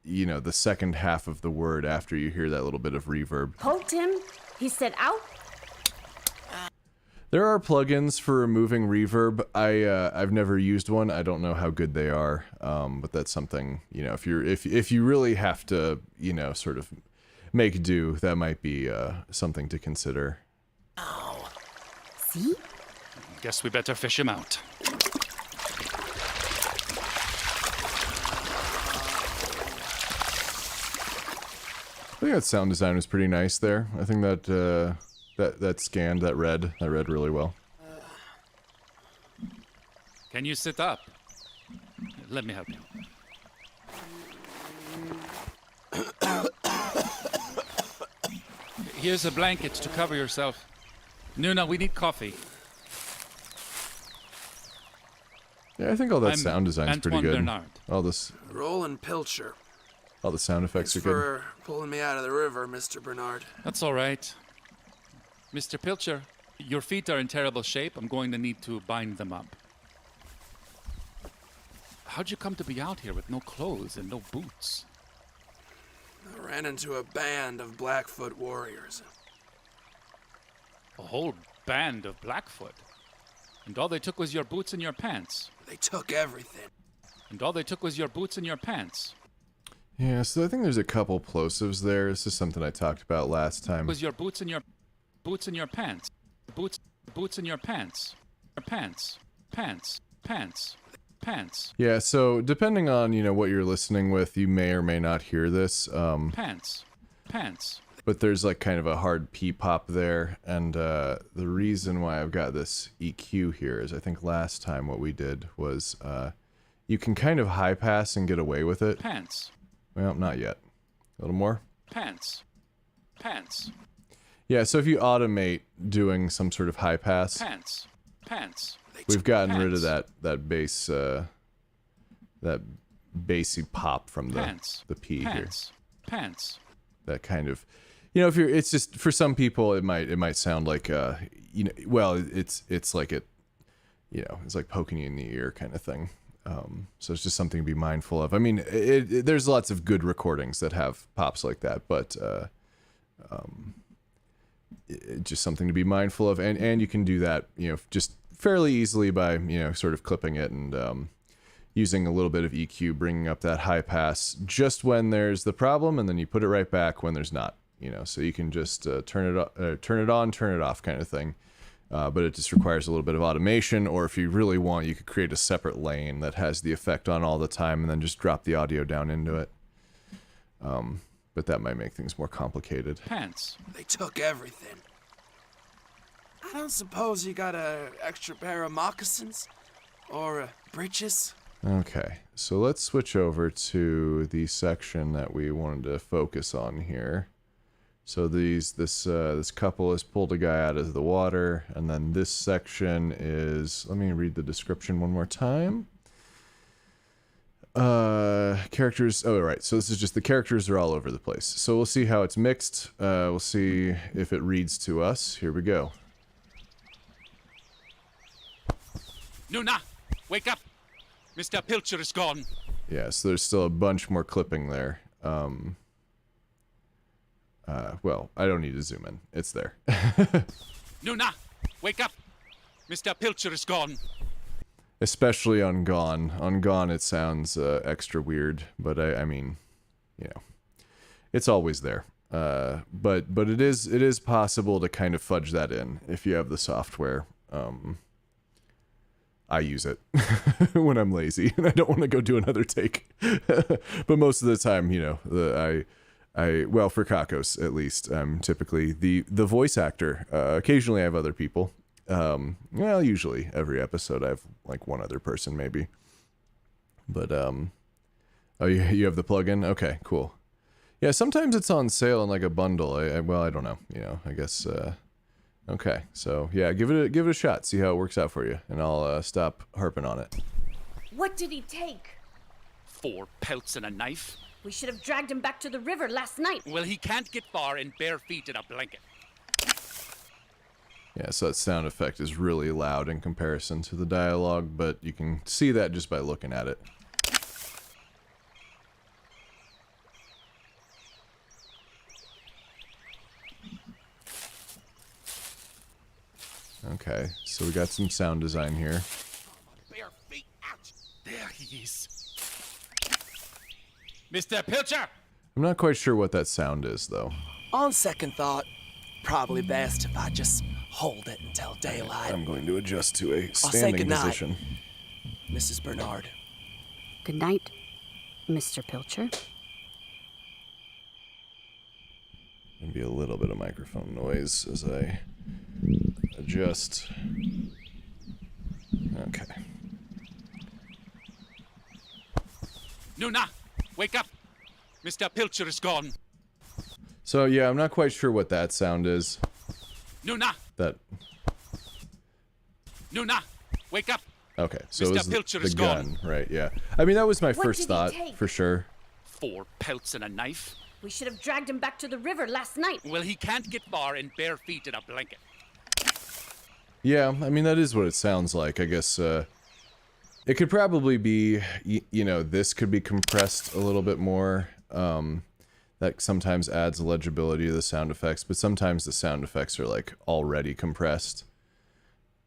you know, the second half of the word after you hear that little bit of reverb. Poked him. He said, "Ow." There are plugins for removing reverb. I've never used one. I don't know how good they are, but that's something, you know, if you really have to, you know, sort of make do, that might be something to consider. Ow. See? Guess we better fish him out. I think that sound design was pretty nice there. I think that that scanned, that read really well. Can you sit up? Let me help you. Here's a blanket to cover yourself. Nuna, we need coffee. Yeah, I think all that sound design's pretty good. Bernard. All this. Roland Pilcher. All the sound effects Thanks are good. for pulling me out of the river, Mr. Bernard. That's all right. Mr. Pilcher, your feet are in terrible shape. I'm going to need to bind them up. How'd you come to be out here with no clothes and no boots? I ran into a band of Blackfoot warriors. A whole band of Blackfoot? And all they took was your boots and your pants? They took everything. And all they took was your boots and your pants? Yeah, so I think there's a couple plosives there. This is something I talked about last time. Was your boots and your pants? Boots and your pants. Your pants. Pants. Yeah, so depending on, you know, what you're listening with, you may or may not hear this. Pants. But there's like kind of a hard P-pop there, and the reason why I've got this EQ here is I think last time what we did was you can kind of high pass and get away with it. Pants. Well, not yet. A little more. Pants. Yeah, so if you automate doing some sort of high pass, Pants. we've gotten rid of that bass, that bassy pop from the P here. Pants. that kind of, if you're, it's just for some people it might sound like well, it's like it, it's like poking you in the ear kind of thing. So it's just something to be mindful of. I mean, there's lots of good recordings that have pops like that, but just something to be mindful of, and you can do that, just fairly easily by, sort of clipping it and using a little bit of EQ, bringing up that high pass just when there's the problem, and then you put it right back when there's not, so you can just turn it on, turn it off kind of thing. But it just requires a little bit of automation, or if you really want, you could create a separate lane that has the effect on all the time and then just drop the audio down into it. But that might make things more complicated. Pants. They took everything. I don't suppose you got a extra pair of moccasins? Or breeches? Okay, so let's switch over to the section that we wanted to focus on here. So this couple has pulled a guy out of the water, and then this section is, let me read the description one more time. Characters, oh right, so this is just the characters are all over the place. So we'll see how it's mixed. We'll see if it reads to us. Here we go. Nuna, wake up! Mr. Pilcher is gone. Yeah, so there's still a bunch more clipping there. Well, I don't need to zoom in. It's there. Nuna, wake up! Mr. Pilcher is gone. Especially on Gone. On Gone, it sounds extra weird, but I mean, it's always there. But it is possible to kind of fudge that in if you have the software. I use it when I'm lazy and I don't want to go do another take. But most of the time, well, for Kakos at least, I'm typically the voice actor. Occasionally I have other people. Well, usually every episode I have like one other person maybe. But oh, you have the plugin? Okay, cool. Yeah, sometimes it's on sale in like a bundle. Well, I don't know. I guess. Okay, so yeah, give it a shot. See how it works out for you, and I'll stop harping on it. What did he take? 4 pelts and a knife. We should have dragged him back to the river last night. Well, he can't get far in bare feet in a blanket. Yeah, so that sound effect is really loud in comparison to the dialogue, but you can see that just by looking at it. Okay, so we got some sound design here. Bare feet, ouch! There he is. Mr. Pilcher! I'm not quite sure what that sound is, though. On second thought, probably best if I just hold it until daylight. I'm going to adjust to a I'll say standing goodnight, position. Mrs. Bernard. Good night, Mr. Pilcher. Maybe a little bit of microphone noise as I adjust. Okay. Nuna, wake up! Mr. Pilcher is gone. So yeah, I'm not quite sure what that sound is. Nuna! Nuna, wake up! Okay, so Mr. it was Pilcher the is gun, gone. right? Yeah. I mean, that was my What first did he thought take? for sure. 4 pelts and a knife. We should have dragged him back to the river last night. Well, he can't get far in bare feet in a blanket. Yeah, I mean, that is what it sounds like. I guess it could probably be, this could be compressed a little bit more. That sometimes adds legibility to the sound effects, but sometimes the sound effects are like already compressed.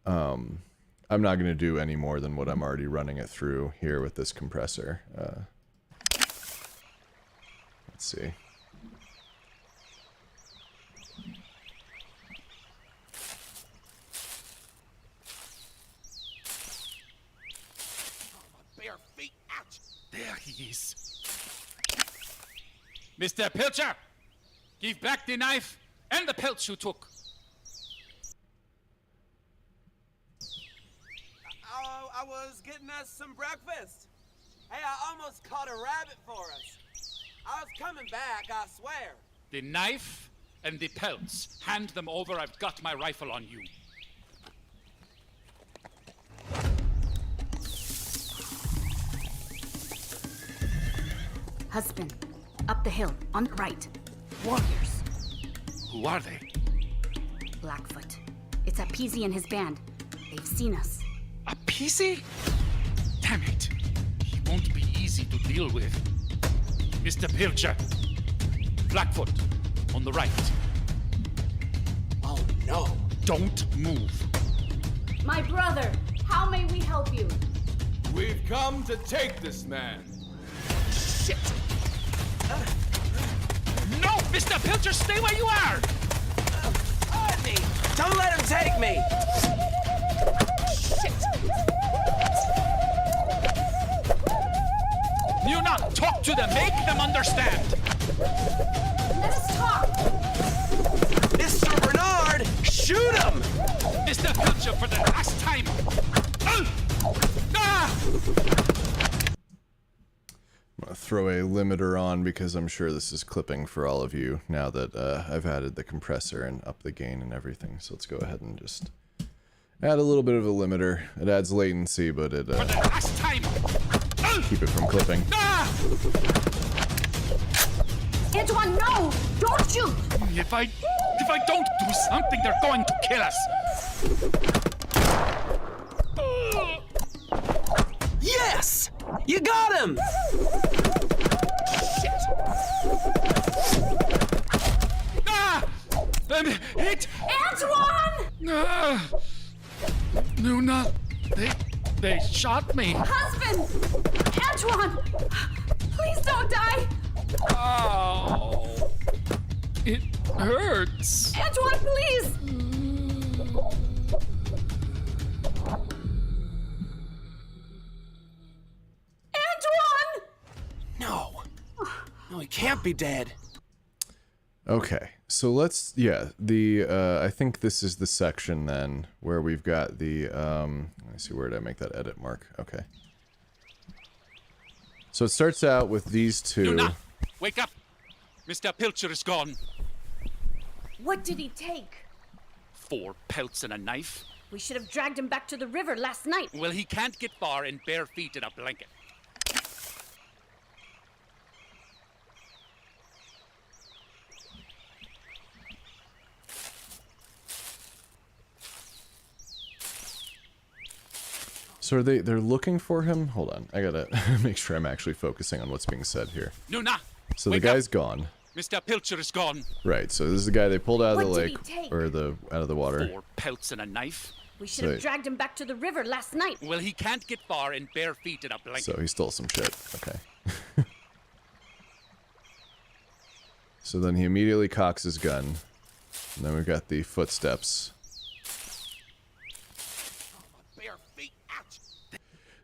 I'm not going to do any more than what I'm already running it through here with this compressor. Let's see. Bare feet, ouch! There he is. Mr. Pilcher! Give back the knife and the pelts you took. Oh, I was getting us some breakfast. Hey, I almost caught a rabbit for us. I was coming back, I swear. The knife and the pelts. Hand them over. I've got my rifle on you. Husband, up the hill, on the right. warriors. Who are they? Blackfoot. It's Appeasy and his band. They've seen us. Appeasy? Damn it. He won't be easy to deal with. Mr. Pilcher. Blackfoot, on the right. Oh, no. Don't move. My brother, how may we help you? We've come to take this man. Shit. No, Mr. Pilcher, stay where you are! Ozzy, don't let him take me! Shit. Nuna, talk to them, make them understand! Let us talk! Mr. Bernard, shoot him! Mr. Pilcher, for the last time! I'm gonna throw a limiter on because I'm sure this is clipping for all of you now that I've added the compressor and up the gain and everything. So let's go ahead and just add a little bit of a limiter. It adds latency, but it For the last time! keep it from clipping. Antoine, no! Don't shoot! If I don't do something, they're going to kill us! Yes! You got him! Shit. Hit! Antoine! Nuna, they shot me. Husband! Antoine! Please don't die! Oh, it hurts. Antoine, please! Antoine! No. No, he can't be dead. Okay, so let's, yeah, I think this is the section then where we've got the, let me see, where did I make that edit mark? Okay. So it starts out with these two. Nuna, wake up! Mr. Pilcher is gone. What did he take? 4 pelts and a knife. We should have dragged him back to the river last night. Well, he can't get far in bare feet in a blanket. So they're looking for him? Hold on, I gotta make sure I'm actually focusing on what's being said here. Nuna! So the guy's gone. Mr. Pilcher is gone. Right, so this is the guy they pulled out of the What did lake, he take? or out of the water. 4 pelts and a knife. We should have So- dragged him back to the river last night. Well, he can't get far in bare feet in a blanket. So he stole some shit, okay. So then he immediately cocks his gun, and then we've got the footsteps.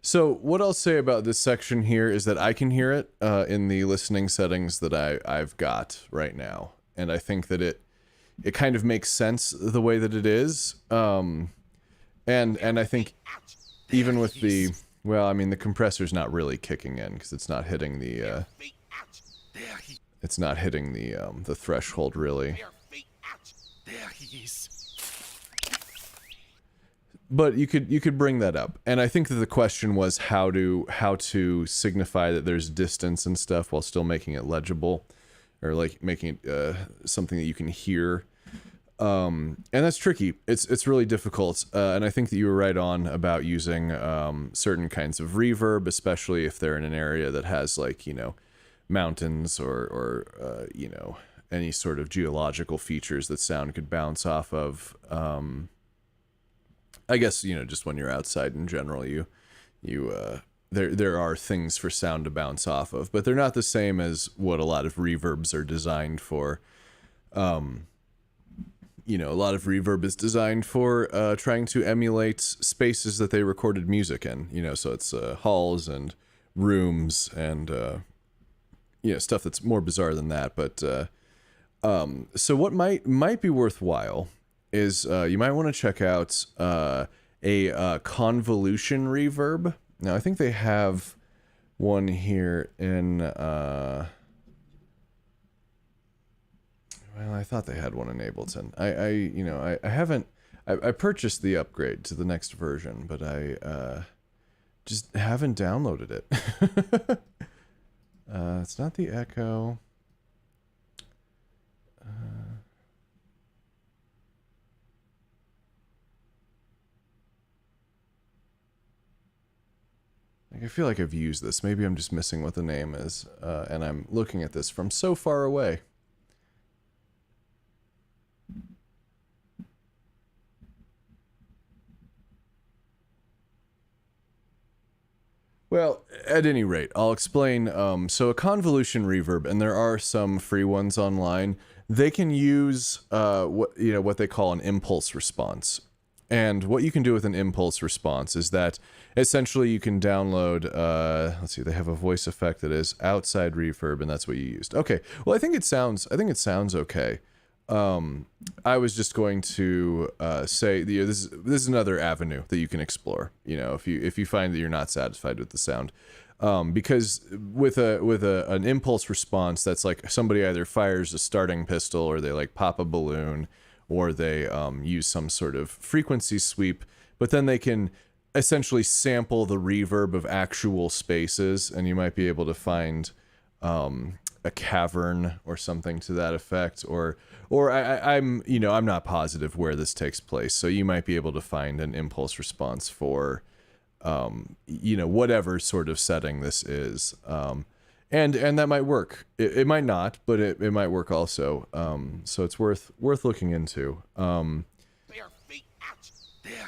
So what I'll say about this section here is that I can hear it in the listening settings that I've got right now, and I think that it kind of makes sense the way that it is, and I think even with the, well, I mean, the compressor's not really kicking in because it's not hitting the the threshold really. There he is. But you could bring that up, and I think that the question was how to signify that there's distance and stuff while still making it legible, or like making it something that you can hear, and that's tricky. It's really difficult, and I think that you were right on about using certain kinds of reverb, especially if they're in an area that has, like, you know, mountains or you know, any sort of geological features that sound could bounce off of. I guess, you know, just when you're outside in general, there are things for sound to bounce off of, but they're not the same as what a lot of reverbs are designed for. You know, a lot of reverb is designed for trying to emulate spaces that they recorded music in, you know, so it's halls and rooms and, you know, stuff that's more bizarre than that. But so what might be worthwhile is you might want to check out a Convolution Reverb. Now, I think they have one here in... well, I thought they had one in Ableton. I haven't... I purchased the upgrade to the next version, but I just haven't downloaded it. It's not the Echo. I feel like I've used this. Maybe I'm just missing what the name is, and I'm looking at this from so far away. Well, at any rate, I'll explain. So a convolution reverb, and there are some free ones online. They can use what they call an impulse response. And what you can do with an impulse response is that essentially you can download. Let's see, they have a voice effect that is outside reverb, and that's what you used. Okay. Well, I think it sounds okay. I was just going to say, this is another avenue that you can explore. If you find that you're not satisfied with the sound, because with an impulse response, that's like somebody either fires a starting pistol, or they like pop a balloon, or they use some sort of frequency sweep. But then they can essentially sample the reverb of actual spaces, and you might be able to find a cavern or something to that effect, or I'm not positive where this takes place, so you might be able to find an impulse response for whatever sort of setting this is, and that might work. It might not, but it might work also. So it's worth looking into. There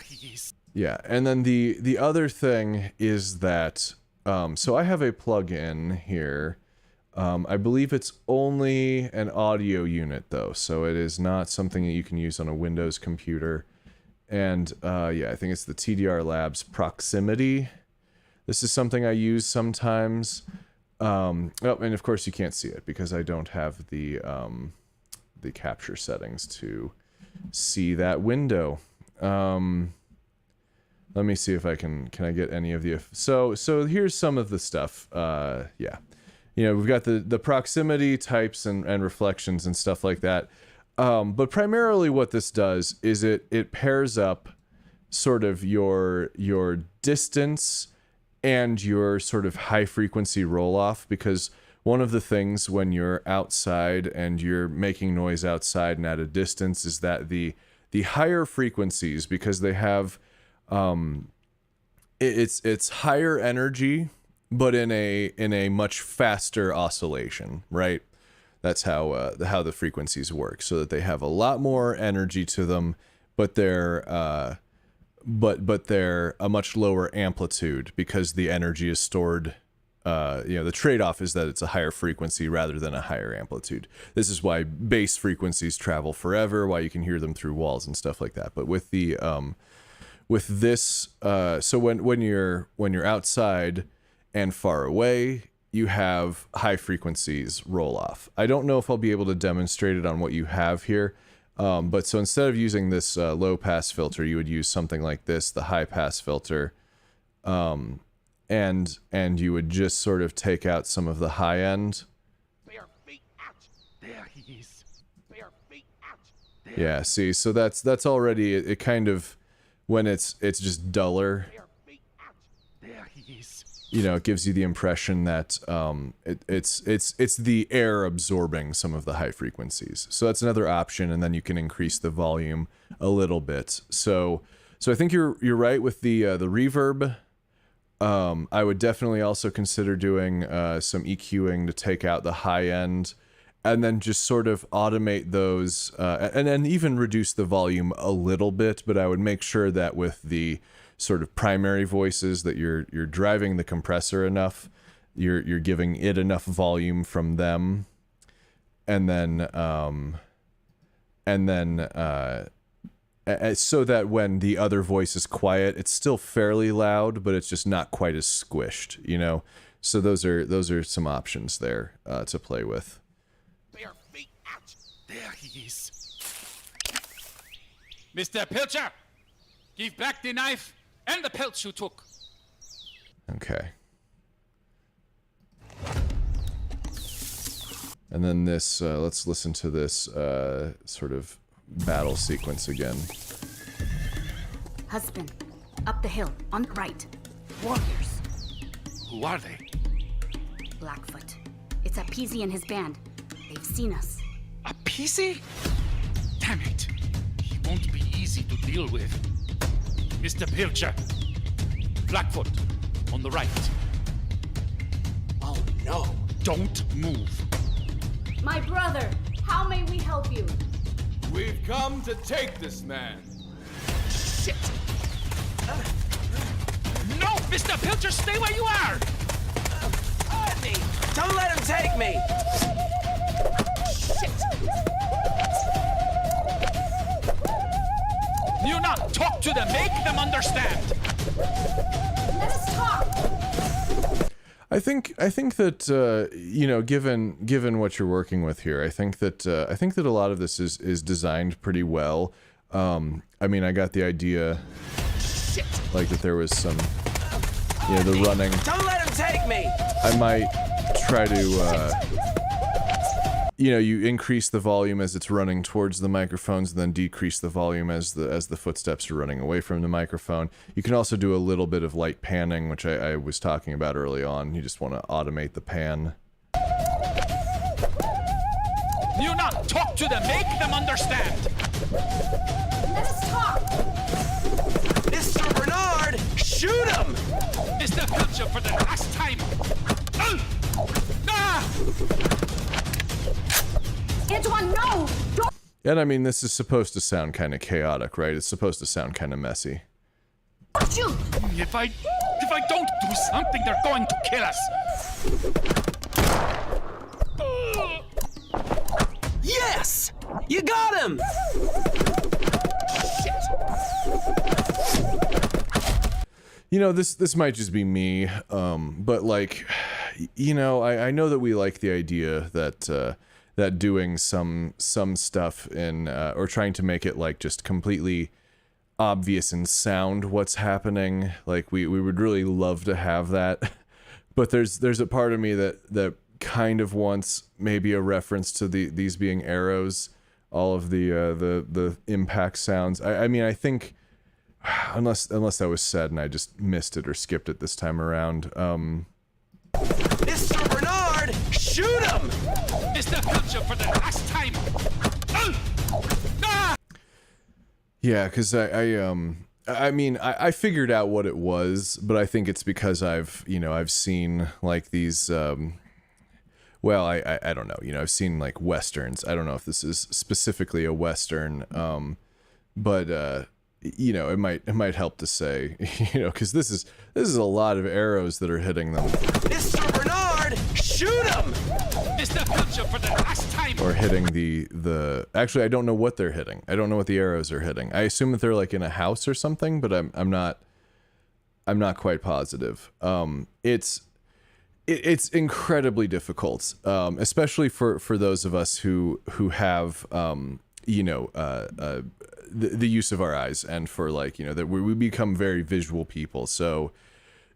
he is. Yeah, and then the other thing is that so I have a plugin here. I believe it's only an audio unit though, so it is not something that you can use on a Windows computer. And yeah, I think it's the TDR Labs Proximity. This is something I use sometimes. Oh, and of course you can't see it because I don't have the capture settings to see that window. Let me see if I can I get any of the... So here's some of the stuff. Yeah. We've got the proximity types and reflections and stuff like that. But primarily what this does is it pairs up sort of your distance and your sort of high frequency roll off, because one of the things when you're outside and you're making noise outside and at a distance is that the higher frequencies, because they have it's higher energy, but in a much faster oscillation, right? That's how the frequencies work, so that they have a lot more energy to them, but they're a much lower amplitude because the energy is stored. The trade-off is that it's a higher frequency rather than a higher amplitude. This is why bass frequencies travel forever, why you can hear them through walls and stuff like that. But with the with this, so when you're outside and far away, you have high frequencies roll off. I don't know if I'll be able to demonstrate it on what you have here, but so instead of using this low pass filter, you would use something like this, the high pass filter, and you would just sort of take out some of the high end. Bare feet out. There he is. Bare feet out. There. Yeah, see, so that's already it kind of, when it's just duller. Bare feet out. There he is. It gives you the impression that it's the air absorbing some of the high frequencies. So that's another option, and then you can increase the volume a little bit. So I think you're right with the reverb. I would definitely also consider doing some EQing to take out the high end, and then just sort of automate those, and then even reduce the volume a little bit. But I would make sure that with the sort of primary voices that you're driving the compressor enough, you're giving it enough volume from them, and then so that when the other voice is quiet, it's still fairly loud, but it's just not quite as squished, So those are some options there to play with. Bare feet out. There he is. Mr. Pilcher, give back the knife and the pelts you took. Okay. And then this, let's listen to this sort of battle sequence again. Husband, up the hill, on the right. Warriors. Who are they? Blackfoot. It's Appeasy and his band. They've seen us. Appeasy? Damn it. He won't be easy to deal with. Mr. Pilcher, Blackfoot, on the right. Oh no. Don't move. My brother, how may we help you? We've come to take this man. Shit. No, Mr. Pilcher, stay where you are! Audney, don't let him take me! Shit. You not talk to them, make them understand! Let us talk! I think that you know, given what you're working with here, I think that a lot of this is designed pretty well. I mean, I got the idea, like, that there was some, you know, the running. Don't let him take me! I might try to, you know, you increase the volume as it's running towards the microphones, and then decrease the volume as the footsteps are running away from the microphone. You can also do a little bit of light panning, which I was talking about early on. You just want to automate the pan. You not talk to them, make them understand! Let us talk! Mr. Bernard, shoot him! Mr. Pilcher, for the last time! Antoine, no! Don't! And I mean, this is supposed to sound kind of chaotic, right? It's supposed to sound kind of messy. Shoot! If I don't do something, they're going to kill us! Yes! You got him! You know, this might just be me, but, like, you know, I know that we like the idea that that doing some stuff in or trying to make it, like, just completely obvious in sound what's happening, like, we would really love to have that, but there's a part of me that kind of wants maybe a reference to these being arrows, all of the impact sounds. I mean, I think, unless that was said and I just missed it or skipped it this time around. Mr. Bernard, shoot him! Mr. Pilcher, for the last time! Yeah, because I mean, I figured out what it was, but I think it's because I've seen, like, these, well, I don't know, you know, I've seen, like, Westerns. I don't know if this is specifically a Western, but, you know, it might help to say, you know, because this is a lot of arrows that are hitting them. Mr. Bernard, shoot him! Mr. Pilcher, for the last time! Or hitting the actually, I don't know what they're hitting. I don't know what the arrows are hitting. I assume that they're, like, in a house or something, but I'm not quite positive. It's incredibly difficult, especially for those of us who have you know, the use of our eyes, and for, like, you know, that we become very visual people. So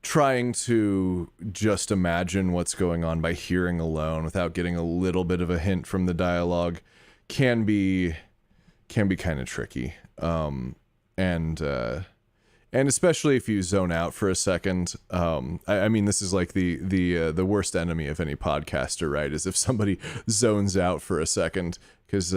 trying to just imagine what's going on by hearing alone without getting a little bit of a hint from the dialogue can be kind of tricky. And especially if you zone out for a second. I mean, this is like the worst enemy of any podcaster, right? Is if somebody zones out for a second, because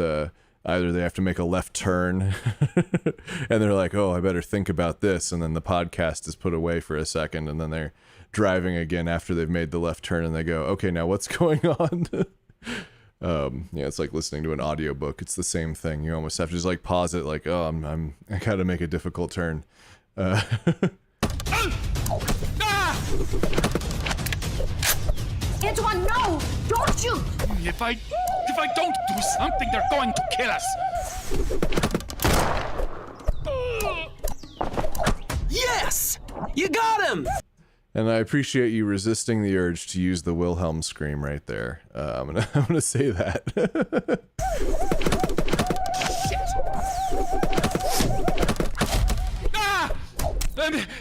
either they have to make a left turn and they're like, oh, I better think about this, and then the podcast is put away for a second, and then they're driving again after they've made the left turn, and they go, okay, now what's going on? Yeah, it's like listening to an audiobook. It's the same thing. You almost have to just, like, pause it, like, oh, I gotta make a difficult turn. Antoine, no! Don't shoot! If I don't do something, they're going to kill us! Yes! You got him! And I appreciate you resisting the urge to use the Wilhelm scream right there. I'm gonna say that.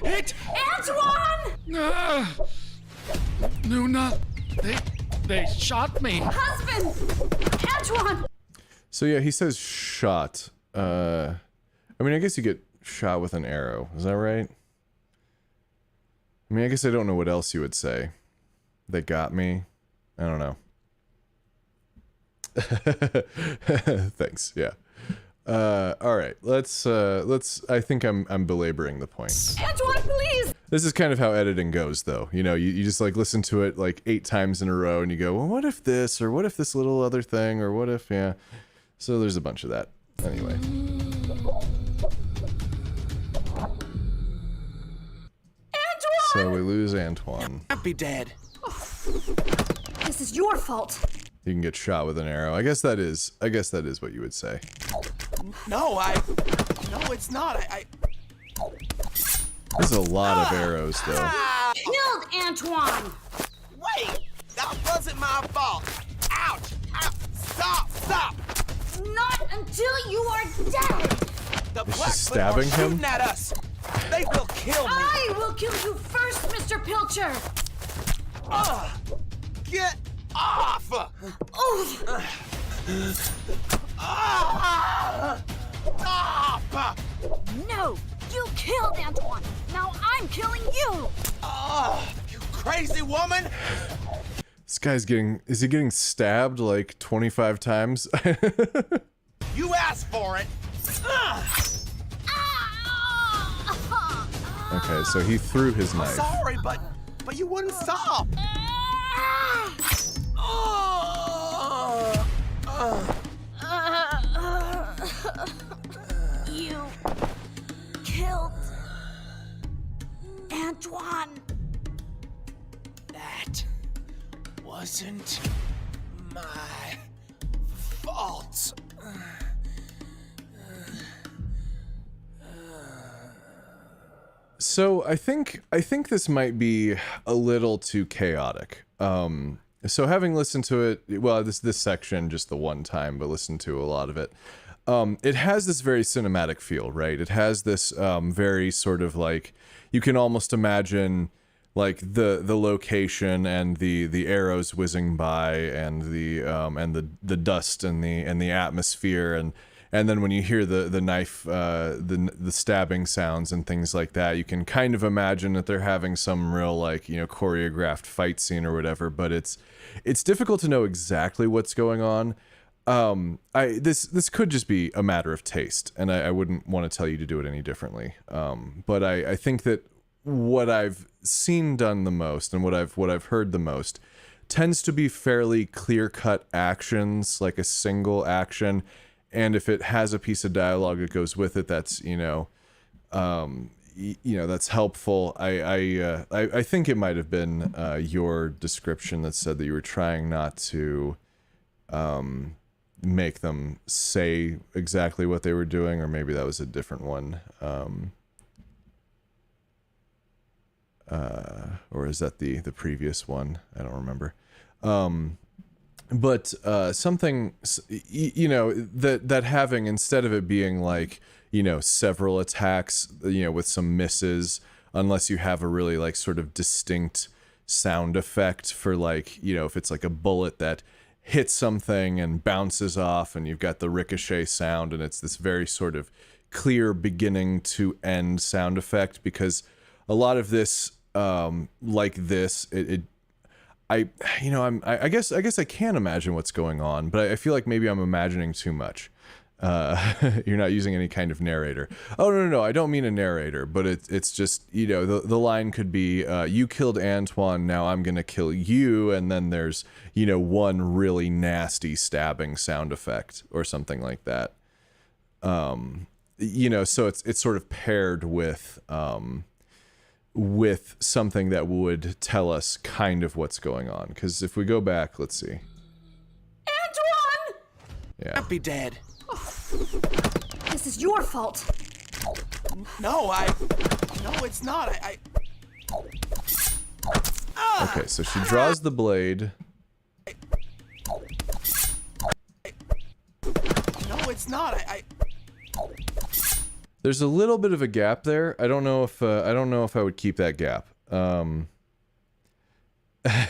Hit! Antoine! Nuna, they shot me. Husband! Antoine! So yeah, he says shot. I mean, I guess you get shot with an arrow. Is that right? I mean, I guess I don't know what else you would say. They got me. I don't know. Thanks. Yeah. All right. Let's. I think I'm belaboring the point. Antoine, please! This is kind of how editing goes, though. You know, you just like listen to it like 8 times in a row and you go, well, what if this, or what if this little other thing, or what if, yeah. So there's a bunch of that. Anyway. Antoine! So we lose Antoine. Can't be dead. This is your fault. You can get shot with an arrow. I guess that is what you would say. No, it's not. There's a lot of arrows, though. Killed Antoine! Wait! That wasn't my fault! Ouch! Ouch! Stop! Not until you are dead! The Is she Blackfoot stabbing are him? shooting at us! They will kill me! I will kill you first, Mr. Pilcher! Get off! Stop! No! You killed Antoine! Now I'm killing you! You crazy woman! This guy's is he getting stabbed like 25 times? You asked for it! Okay, so he threw his I'm knife. sorry, but you wouldn't stop! You killed Antoine. That wasn't my fault. So I think this might be a little too chaotic. So having listened to it, well, this section just the one time, but listened to a lot of it. It has this very cinematic feel, right? It has this very sort of like, you can almost imagine like the location and the arrows whizzing by and the dust and the atmosphere and then when you hear the knife the stabbing sounds and things like that, you can kind of imagine that they're having some real like, you know, choreographed fight scene or whatever, but it's difficult to know exactly what's going on. This could just be a matter of taste, and I wouldn't want to tell you to do it any differently. But I think that what I've seen done the most and what I've heard the most tends to be fairly clear-cut actions, like a single action, and if it has a piece of dialogue that goes with it, that's that's helpful. I think it might have been your description that said that you were trying not to make them say exactly what they were doing, or maybe that was a different one. Or is that the previous one? I don't remember. But something, that having, instead of it being like, several attacks, with some misses, unless you have a really like sort of distinct sound effect for like, if it's like a bullet that hits something and bounces off and you've got the ricochet sound and it's this very sort of clear beginning to end sound effect, because a lot of this, like this, I guess I can imagine what's going on, but I feel like maybe I'm imagining too much. You're not using any kind of narrator. Oh, no, I don't mean a narrator, but it's just, the line could be, you killed Antoine, now I'm gonna kill you, and then there's, one really nasty stabbing sound effect or something like that. So it's sort of paired with something that would tell us kind of what's going on. Because if we go back, let's see. Antoine! Yeah. Can't be dead. This is your fault. No, it's not. Okay, so she draws the blade. No, it's not. There's a little bit of a gap there. I don't know if I would keep that gap.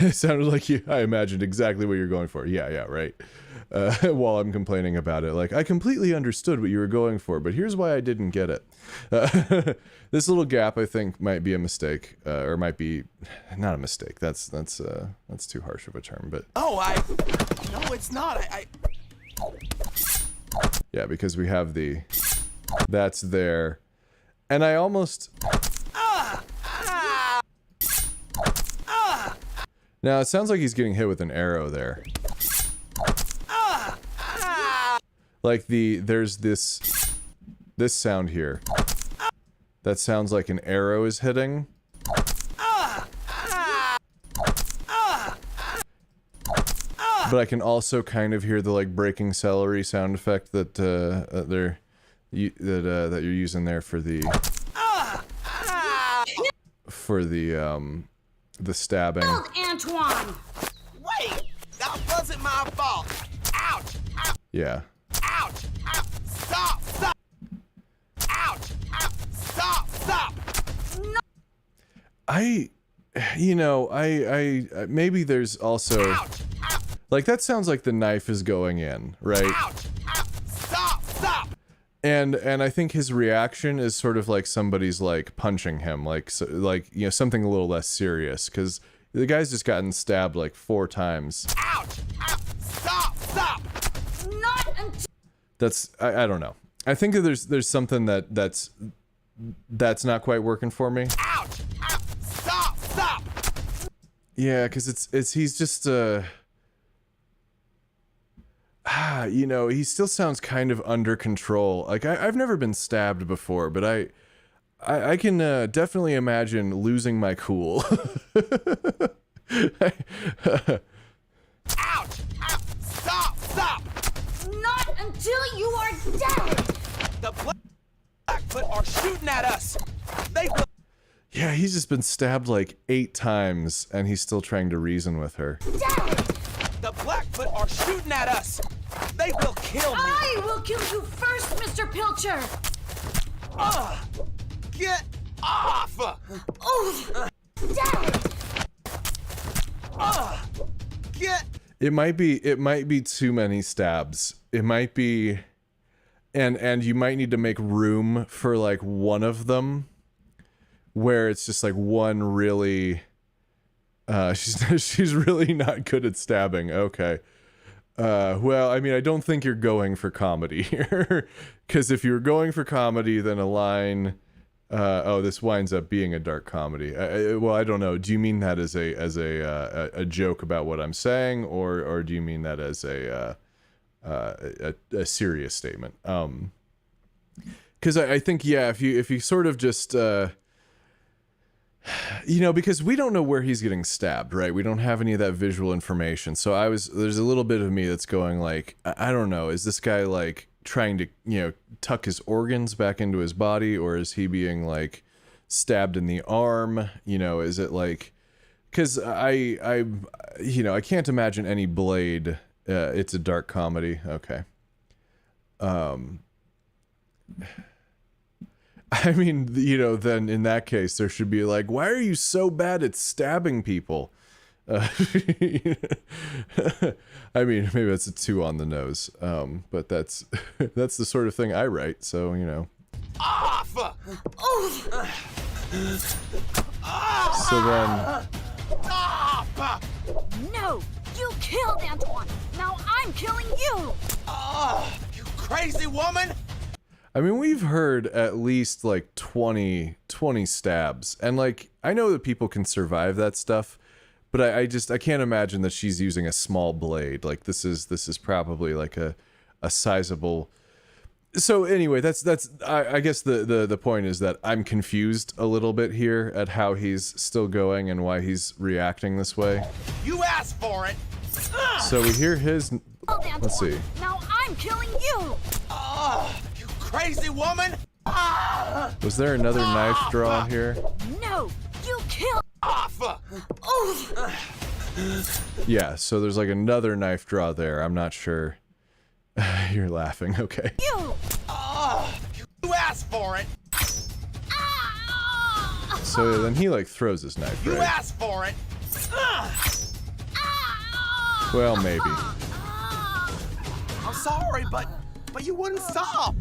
It sounded like I imagined exactly what you're going for. Yeah, right. While I'm complaining about it, like I completely understood what you were going for, but here's why I didn't get it. This little gap, I think, might be a mistake, or might be not a mistake. That's too harsh of a term, but. No, it's not. Yeah, because we have that's there, and I almost. Now, it sounds like he's getting hit with an arrow there. Like there's this sound here. That sounds like an arrow is hitting. But I can also kind of hear the like breaking celery sound effect that that you're using there for the stabbing. Antoine! Wait! That wasn't my fault! Ouch! Ouch! Yeah. Ouch! Ouch! Stop! Stop! Ouch! Ouch! Stop! Stop! No! I maybe there's also like that sounds like the knife is going in, right? Stop! Stop! And I think his reaction is sort of like somebody's like punching him, like you know, something a little less serious, because the guy's just gotten stabbed like 4 times. Ouch! Ouch! Stop! Stop! Not until That's I don't know. I think that there's something that's not quite working for me. Ouch! Ouch! Stop! Stop! Yeah, because he's just you know, he still sounds kind of under control. Like I've never been stabbed before, but I can definitely imagine losing my cool. Ouch! Ouch! Stop! Stop! not until you are dead! The Blackfoot are shooting at us! They will. Yeah, he's just been stabbed like 8 times, and he's still trying to reason with her. The Blackfoot are shooting at us! They will kill me! I will kill you first, Mr. Pilcher! Get off! Oh! Dead! Get. It might be too many stabs. It might be, and you might need to make room for like one of them, where it's just like one really. She's really not good at stabbing. Okay. Well, I mean, I don't think you're going for comedy here, because if you're going for comedy, then a line. Oh, this winds up being a dark comedy. Well, I don't know. Do you mean that as a joke about what I'm saying, or do you mean that as a serious statement? Because I think, yeah, if you sort of just you know, because we don't know where he's getting stabbed, right? We don't have any of that visual information. So there's a little bit of me that's going like, I don't know, is this guy like trying to, you know, tuck his organs back into his body, or is he being like stabbed in the arm? You know, is it like, because I you know, I can't imagine any blade. It's a dark comedy. Okay. I mean, you know, then in that case, there should be like, why are you so bad at stabbing people? I mean, maybe that's a 2 on the nose, but that's the sort of thing I write, so, you know. Off! So then... Stop! No! You killed Antoine! Now I'm killing you! You crazy woman! I mean, we've heard at least like 20 stabs, and like, I know that people can survive that stuff, but I can't imagine that she's using a small blade. Like, this is probably like a sizable. So anyway, I guess the point is that I'm confused a little bit here at how he's still going and why he's reacting this way. You asked for it. So we hear his. Let's see. Now I'm killing you. You crazy woman! Was there another knife draw here? No, you killed. Off! Yeah, so there's like another knife draw there. I'm not sure. You're laughing, okay. You asked for it. So then he like throws his knife, You right? asked for it. Well, maybe. I'm sorry, but you wouldn't stop.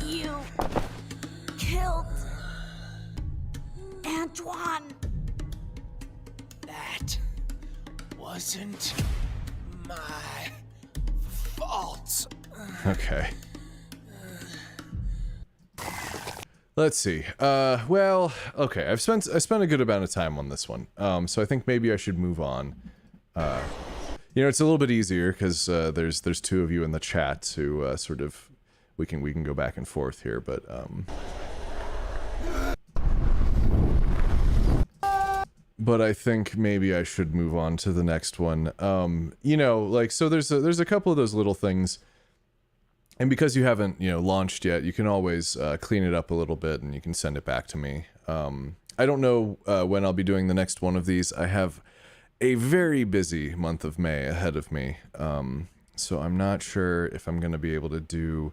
You killed Antoine. That wasn't my fault. Okay. Let's see. Well, okay. I spent a good amount of time on this one. So I think maybe I should move on. You know, it's a little bit easier because there's two of you in the chat to sort of we can go back and forth here, but I think maybe I should move on to the next one. You know, like, so there's a couple of those little things. And because you haven't, you know, launched yet, you can always clean it up a little bit and you can send it back to me. I don't know when I'll be doing the next one of these. I have a very busy month of May ahead of me. So I'm not sure if I'm going to be able to do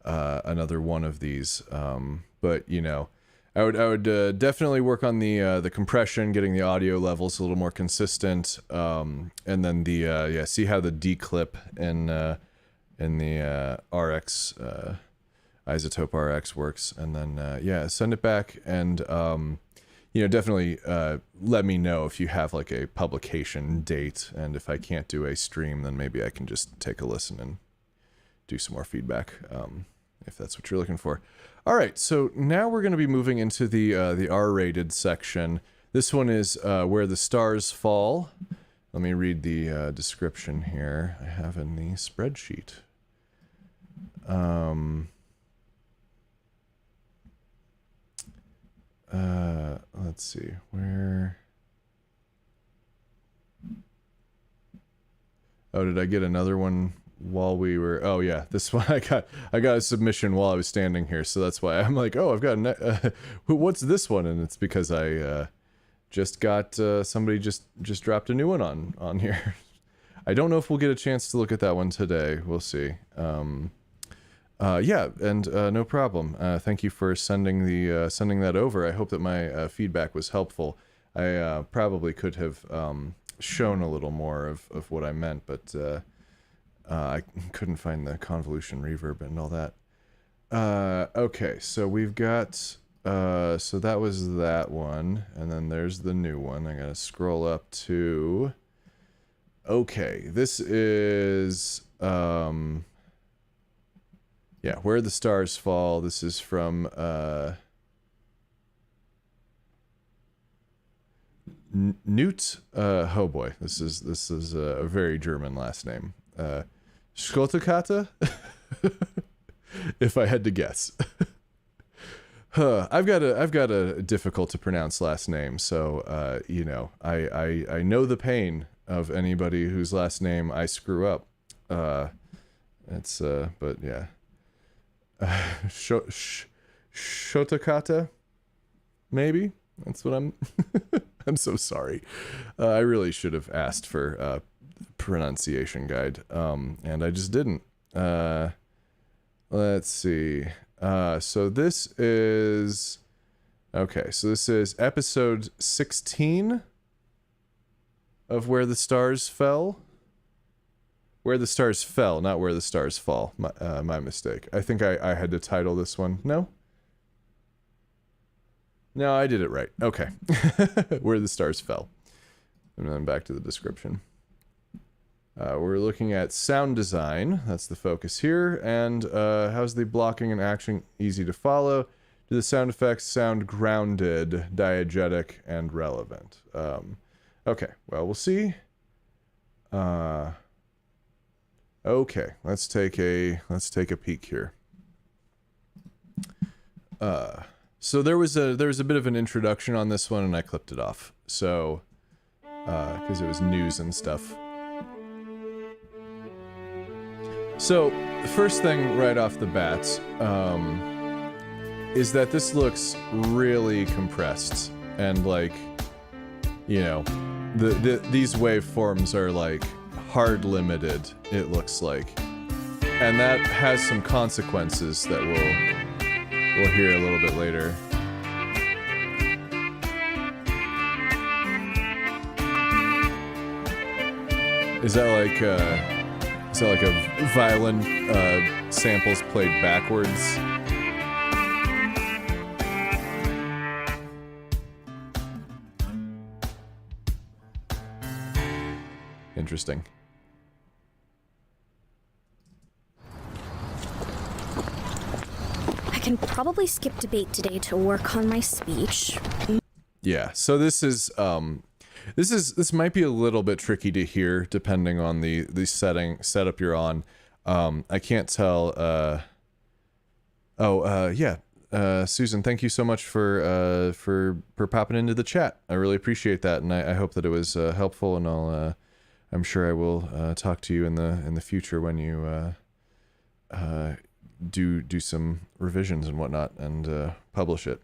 another one of these. But, you know, I would definitely work on the compression, getting the audio levels a little more consistent. And then see how the declip in the RX, Isotope RX works, and then, send it back, and, you know, definitely, let me know if you have, like, a publication date, and if I can't do a stream, then maybe I can just take a listen and do some more feedback, if that's what you're looking for. Alright, so now we're going to be moving into the R-rated section. This one is, Where the Stars Fall. Let me read the, description here I have in the spreadsheet. Let's see, where... Oh, did I get another one while we were... Oh, yeah, this one, I got a submission while I was standing here, so that's why I'm like, oh, I've got what's this one? And it's because I, just got, somebody just dropped a new one on here. I don't know if we'll get a chance to look at that one today. We'll see. Yeah, and no problem. Thank you for sending that over. I hope that my feedback was helpful. I probably could have shown a little more of what I meant, but I couldn't find the convolution reverb and all that. Okay, so we've got... so that was that one, and then there's the new one. I gotta scroll up to... Okay, this is... yeah, Where the Stars Fall. This is from, Newt, oh boy, this is a very German last name. Schottekate? If I had to guess. I've got a difficult to pronounce last name, so, you know, I know the pain of anybody whose last name I screw up. But yeah. Shotakata? Maybe? That's what I'm... I'm so sorry. I really should have asked for a pronunciation guide, and I just didn't. Let's see. So this is... Okay, so this is episode 16 of Where the Stars Fell. Where the Stars Fell, not Where the Stars Fall. My mistake. I think I had to title this one. No? No, I did it right. Okay. Where the Stars Fell. And then back to the description. We're looking at sound design. That's the focus here. And how's the blocking and action easy to follow? Do the sound effects sound grounded, diegetic, and relevant? Okay, well, we'll see. Okay, let's take a peek here. So there was a bit of an introduction on this one, and I clipped it off. So, because it was news and stuff. So, the first thing right off the bat, is that this looks really compressed, and like, you know, these waveforms are like hard limited, it looks like, and that has some consequences that we'll hear a little bit later. Is that like a violin samples played backwards? Interesting. I can probably skip debate today to work on my speech. Yeah, so this might be a little bit tricky to hear depending on the setup you're on. I can't tell. Susan, thank you so much for popping into the chat. I really appreciate that, and I hope that it was helpful. And I'm sure I will talk to you in the future when you do some revisions and whatnot and publish it.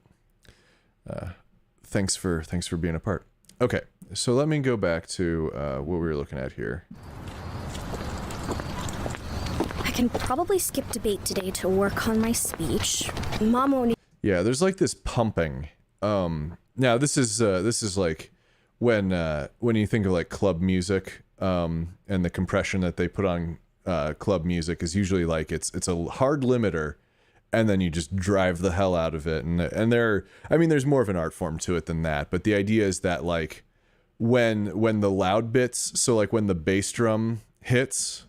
Thanks for being a part. Okay, so let me go back to what we were looking at here. I can probably skip debate today to work on my speech. Mom won't. Yeah, there's like this pumping. Now this is like when you think of like club music, and the compression that they put on club music is usually like it's a hard limiter, and then you just drive the hell out of it. And there's more of an art form to it than that, but the idea is that like when the loud bits, so like when the bass drum hits,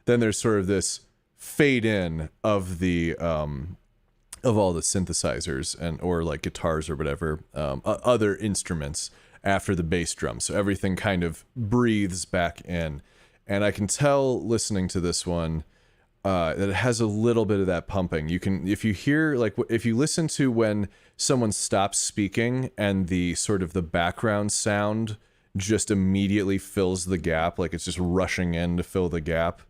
then there's sort of this fade in of the of all the synthesizers or like guitars or whatever, other instruments after the bass drum. So everything kind of breathes back in. And I can tell listening to this one that it has a little bit of that pumping. You can, if you hear, like, if you listen to when someone stops speaking and the sort of the background sound just immediately fills the gap, like it's just rushing in to fill the gap.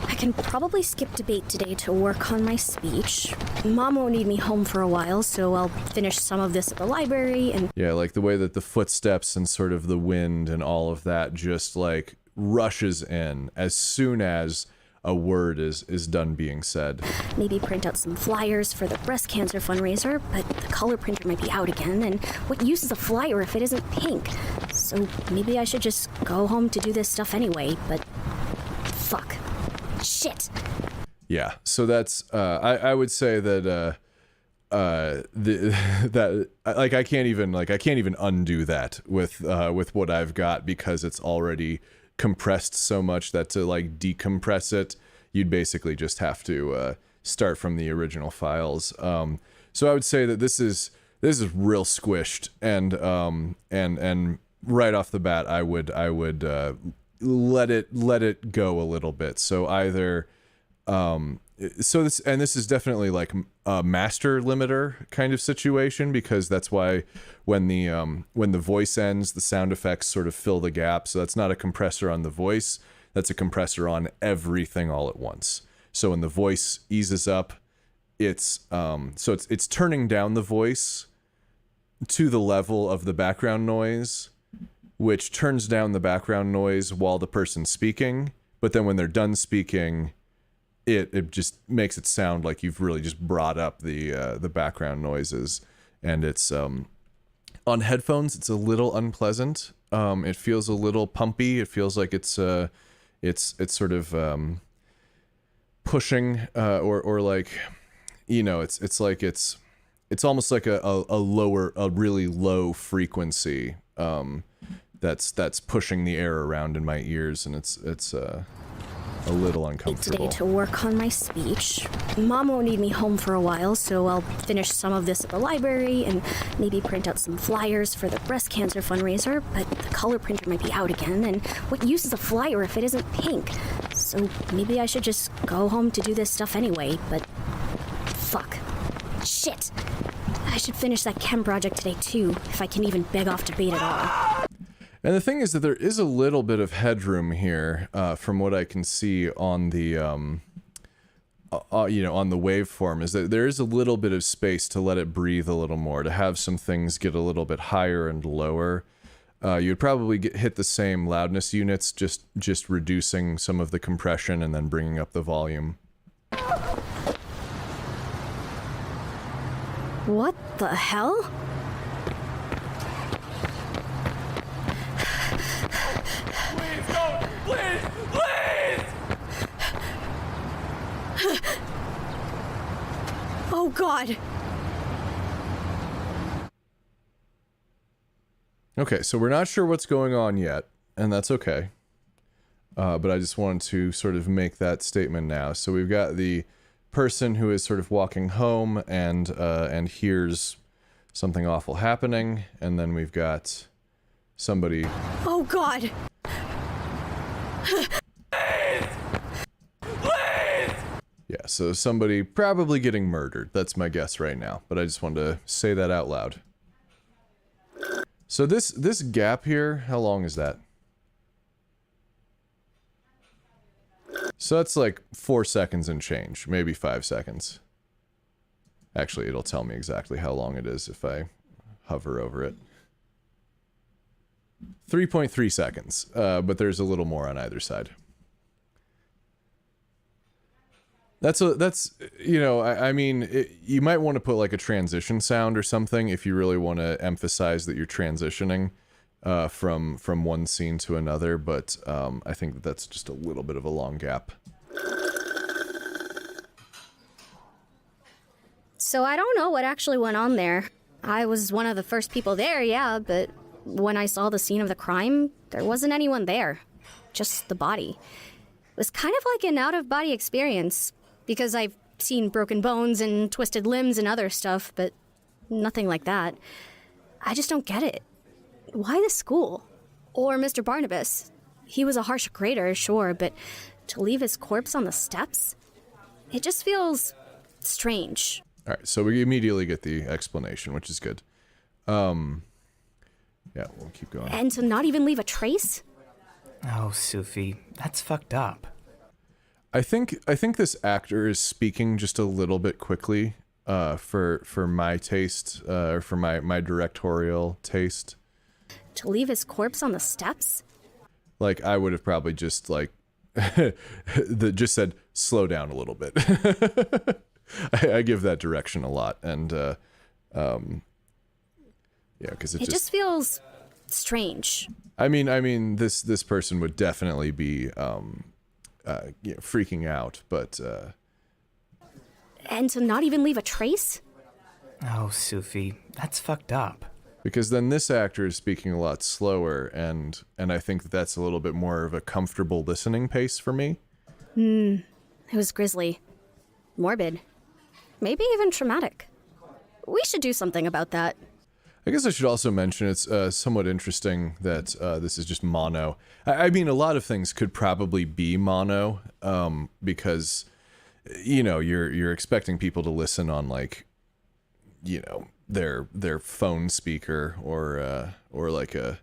I can probably skip debate today to work on my speech. Mom won't need me home for a while, so I'll finish some of this at the library and... Yeah, like the way that the footsteps and sort of the wind and all of that just like rushes in as soon as a word is done being said. Maybe print out some flyers for the breast cancer fundraiser, but the color printer might be out again, and what use is a flyer if it isn't pink? So maybe I should just go home to do this stuff anyway, but... Fuck. Shit. Yeah, so that's I would say that I can't even undo that with what I've got, because it's already compressed so much that to like decompress it, you'd basically just have to start from the original files. So I would say that this is real squished, and right off the bat I would let it go a little bit. So either this is definitely like a master limiter kind of situation, because that's why when the voice ends, the sound effects sort of fill the gap. So that's not a compressor on the voice, that's a compressor on everything all at once. So when the voice eases up, it's turning down the voice to the level of the background noise, which turns down the background noise while the person's speaking, but then when they're done speaking, it just makes it sound like you've really just brought up the background noises. And it's on headphones, it's a little unpleasant. It feels a little pumpy. It feels like it's sort of pushing, or like, you know, it's like it's almost like a really low frequency that's pushing the air around in my ears, and it's a little uncomfortable. Today to work on my speech. Mom won't need me home for a while, so I'll finish some of this at the library and maybe print out some flyers for the breast cancer fundraiser, but the color printer might be out again, and what use is a flyer if it isn't pink? So maybe I should just go home to do this stuff anyway, but... Fuck. Shit. I should finish that chem project today too, if I can even beg off debate at all. And the thing is that there is a little bit of headroom here, from what I can see on the, on the waveform, is that there is a little bit of space to let it breathe a little more, to have some things get a little bit higher and lower. You'd probably hit the same loudness units, just reducing some of the compression and then bringing up the volume. What the hell? Oh God. Okay, so we're not sure what's going on yet, and that's okay. But I just wanted to sort of make that statement now. So we've got the person who is sort of walking home and hears something awful happening, and then we've got somebody. Oh God! Yeah, so somebody probably getting murdered. That's my guess right now, but I just wanted to say that out loud. So this gap here, how long is that? So that's like 4 seconds and change, maybe 5 seconds. Actually, it'll tell me exactly how long it is if I hover over it. 3.3 seconds, but there's a little more on either side. That's you know, I mean, you might want to put like a transition sound or something if you really want to emphasize that you're transitioning from one scene to another, but I think that's just a little bit of a long gap. So I don't know what actually went on there. I was one of the first people there, yeah, but when I saw the scene of the crime, there wasn't anyone there. Just the body. It was kind of like an out-of-body experience, because I've seen broken bones and twisted limbs and other stuff, but nothing like that. I just don't get it. Why the school? Or Mr. Barnabas? He was a harsh grader, sure, but to leave his corpse on the steps? It just feels strange. Alright, so we immediately get the explanation, which is good. Yeah, we'll keep going. And to not even leave a trace? Oh, Sufi, that's fucked up. I think this actor is speaking just a little bit quickly for my taste, or for my directorial taste. To leave his corpse on the steps? Like, I would have probably just, like, just said, slow down a little bit. I give that direction a lot, and, yeah, because it just feels strange. I mean, this person would definitely be, you know, freaking out, but, And to not even leave a trace? Oh, Sufi, that's fucked up. Because then this actor is speaking a lot slower, and I think that's a little bit more of a comfortable listening pace for me. It was grisly. Morbid. Maybe even traumatic. We should do something about that. I guess I should also mention it's somewhat interesting that this is just mono. I mean, a lot of things could probably be mono, because, you know, you're expecting people to listen on, like, you know, their phone speaker or like a,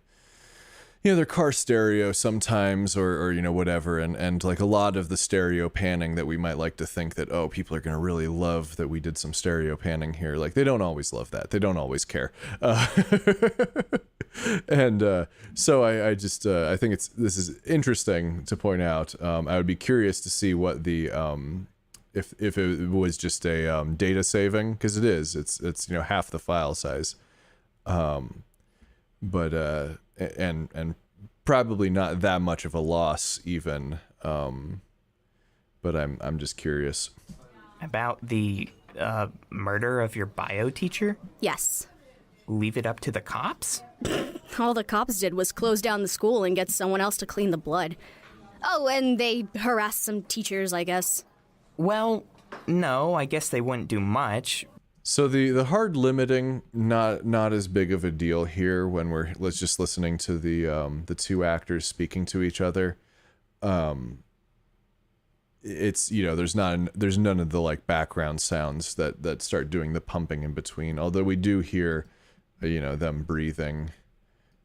you know, their car stereo sometimes, or you know, whatever, and like a lot of the stereo panning that we might like to think that, oh, people are going to really love that we did some stereo panning here. Like, they don't always love that. They don't always care. And so I just I think this is interesting to point out. I would be curious to see what the if it was just a data saving, because it is. It's you know, half the file size. But and probably not that much of a loss even, but I'm just curious about the murder of your bio teacher. Yes. Leave it up to the cops? All the cops did was close down the school and get someone else to clean the blood. Oh, and they harassed some teachers, I guess. Well, no, I guess they wouldn't do much. So the hard limiting, not as big of a deal here when we're just listening to the two actors speaking to each other. It's, you know, there's none of the like background sounds that start doing the pumping in between. Although we do hear, you know, them breathing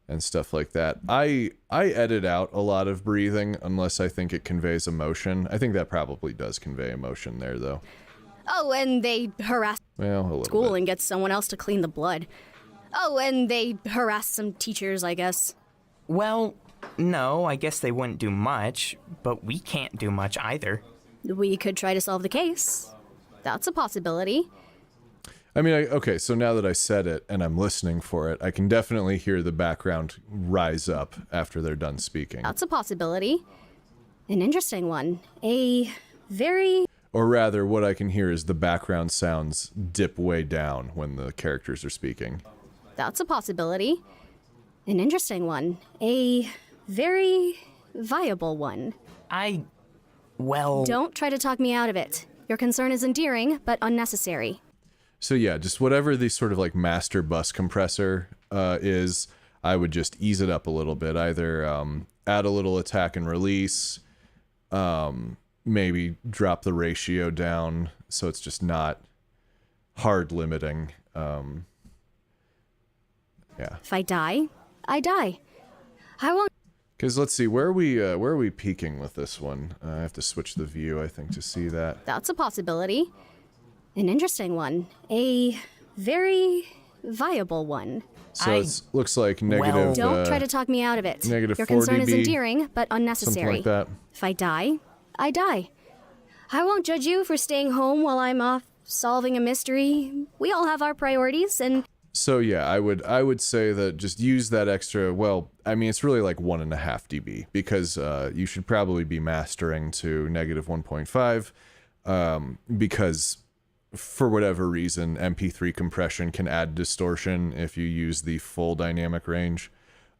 and stuff like that. I edit out a lot of breathing unless I think it conveys emotion. I think that probably does convey emotion there, though. Oh, and they harassed school and get someone else to clean the blood. Oh, and they harassed some teachers, I guess. Well, no, I guess they wouldn't do much, but we can't do much either. We could try to solve the case. That's a possibility. I mean, okay, so now that I said it and I'm listening for it, I can definitely hear the background rise up after they're done speaking. That's a possibility. An interesting one. A very... Or rather, what I can hear is the background sounds dip way down when the characters are speaking. That's a possibility. An interesting one. A very viable one. Well... Don't try to talk me out of it. Your concern is endearing, but unnecessary. So yeah, just whatever the sort of like master bus compressor is, I would just ease it up a little bit. Either add a little attack and release, maybe drop the ratio down so it's just not hard limiting. Yeah. If I die, I die. I won't. Because let's see, where are we peaking with this one? I have to switch the view, I think, to see that. That's a possibility. An interesting one. A very viable one. So it looks like negative... Don't try to talk me out of it. Negative Your 4 concern dB, is endearing, but unnecessary. something like that. If I die, I die. I won't judge you for staying home while I'm off solving a mystery. We all have our priorities, and... So yeah, I would say that just use that extra, well, I mean, it's really like 1.5 dB, because you should probably be mastering to negative 1.5, because for whatever reason, MP3 compression can add distortion if you use the full dynamic range.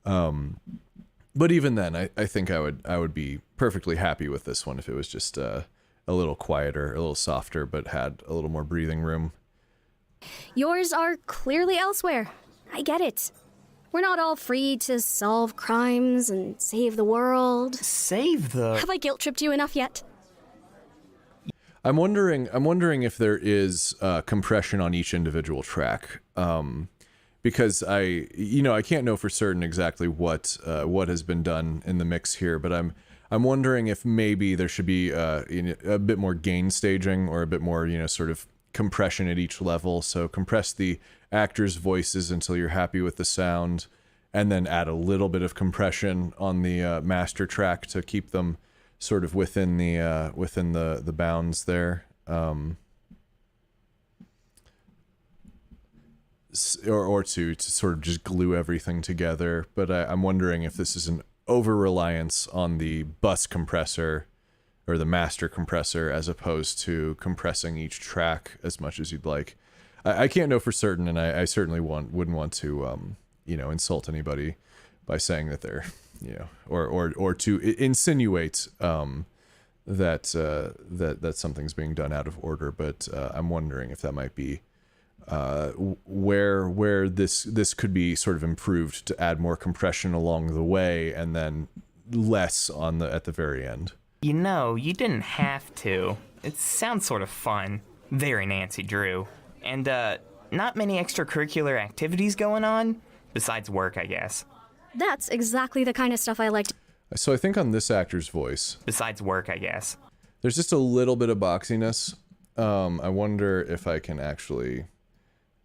But even then, I think I would be perfectly happy with this one if it was just a little quieter, a little softer, but had a little more breathing room. Yours are clearly elsewhere. I get it. We're not all free to solve crimes and save the world. Save the... Have I guilt-tripped you enough yet? I'm wondering if there is compression on each individual track, because I can't know for certain exactly what has been done in the mix here, but I'm wondering if maybe there should be a bit more gain staging or a bit more sort of compression at each level. So compress the actors' voices until you're happy with the sound, and then add a little bit of compression on the master track to keep them sort of within the bounds there, or to sort of just glue everything together. But I'm wondering if this is an over-reliance on the bus compressor or the master compressor as opposed to compressing each track as much as you'd like. I can't know for certain, and I certainly wouldn't want to insult anybody by saying that they're or to insinuate that something's being done out of order, but I'm wondering if that might be where this could be sort of improved to add more compression along the way and then less at the very end. You didn't have to. It sounds sort of fun. Very Nancy Drew. And not many extracurricular activities going on besides work, I guess. That's exactly the kind of stuff I like. So I think on this actor's voice, besides work, I guess, there's just a little bit of boxiness. I wonder if I can actually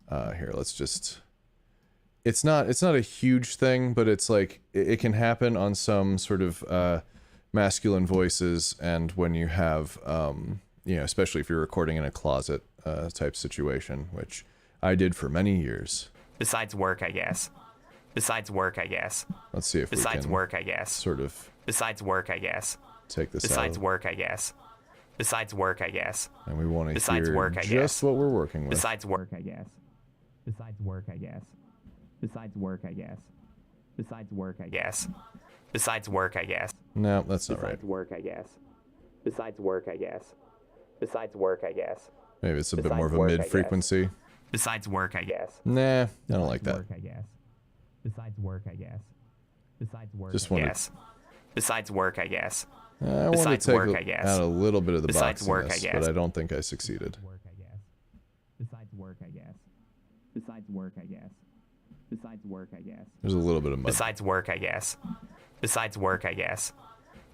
here, let's just, it's not a huge thing, but it's like it can happen on some sort of masculine voices, and when you have especially if you're recording in a closet type situation, which I did for many years. Besides work, I guess. Besides work, I guess. Let's see if besides we can work, I guess. Sort of. Besides work, I guess. Take this besides out. work, I guess. Besides work, I guess. And we want to besides hear work, I just guess. what we're working with. Besides work, I guess. Besides work, I guess. Besides work, I guess. Besides work, I guess. Besides work, I guess. No, that's not right. Besides work, I guess. Besides work, I guess. Besides work, I guess. Maybe it's a bit Besides more of a work, I mid-frequency. Besides work, I guess. Nah, I don't like that. Work, I guess. Besides work, I guess. Besides work, Just I wanted- guess. Besides work, I guess. I want to Besides take work, I guess. out a little bit of the Besides work, I boxiness, guess. but I don't think I succeeded. Besides work, I guess. Besides work, I guess. Besides work, I guess. There's a little bit of mud. Besides work, I guess. Besides work, I guess.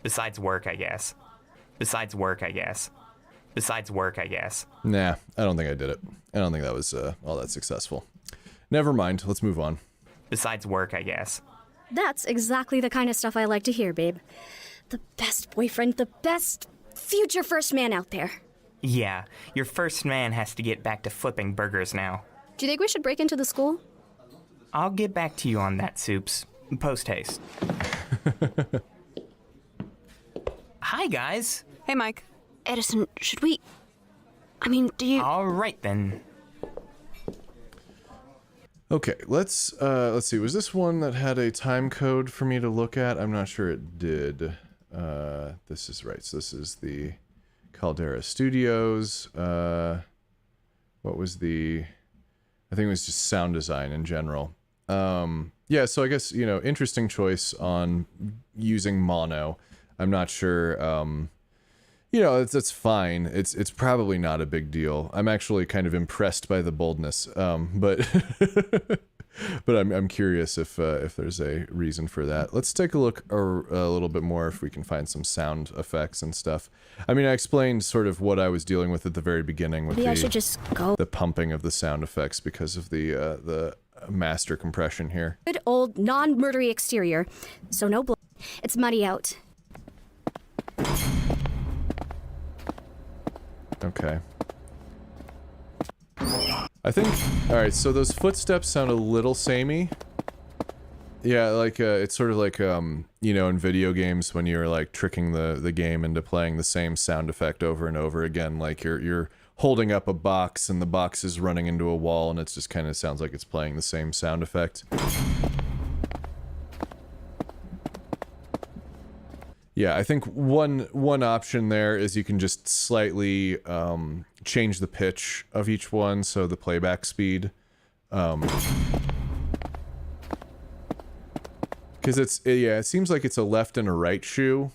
Besides work, I guess. Besides work, I guess. Besides work, I guess. Nah, I don't think I did it. I don't think that was all that successful. Never mind. Let's move on. Besides work, I guess. That's exactly the kind of stuff I like to hear, babe. The best boyfriend, the best future first man out there. Yeah, your first man has to get back to flipping burgers now. Do you think we should break into the school? I'll get back to you on that, Soups. Post haste. Hi, guys. Hey, Mike. Edison, should we... I mean, do you... All right, then. Okay, let's see. Was this one that had a time code for me to look at? I'm not sure it did. This is right. So this is the Caldera Studios. What was the... I think it was just sound design in general. Yeah, so I guess, interesting choice on using mono. I'm not sure, it's fine. It's probably not a big deal. I'm actually kind of impressed by the boldness, but but I'm curious if there's a reason for that. Let's take a look a little bit more if we can find some sound effects and stuff. I mean, I explained sort of what I was dealing with at the very beginning with Maybe I should just go. The pumping of the sound effects because of the master compression here. Good old non-murdery exterior, so no blood. It's muddy out. Okay. I think, alright, so those footsteps sound a little samey. Yeah, like, it's sort of like, in video games when you're, like, tricking the game into playing the same sound effect over and over again, like you're holding up a box and the box is running into a wall and it just kind of sounds like it's playing the same sound effect. Yeah, I think one option there is you can just slightly change the pitch of each one, so the playback speed. Because it seems like it's a left and a right shoe.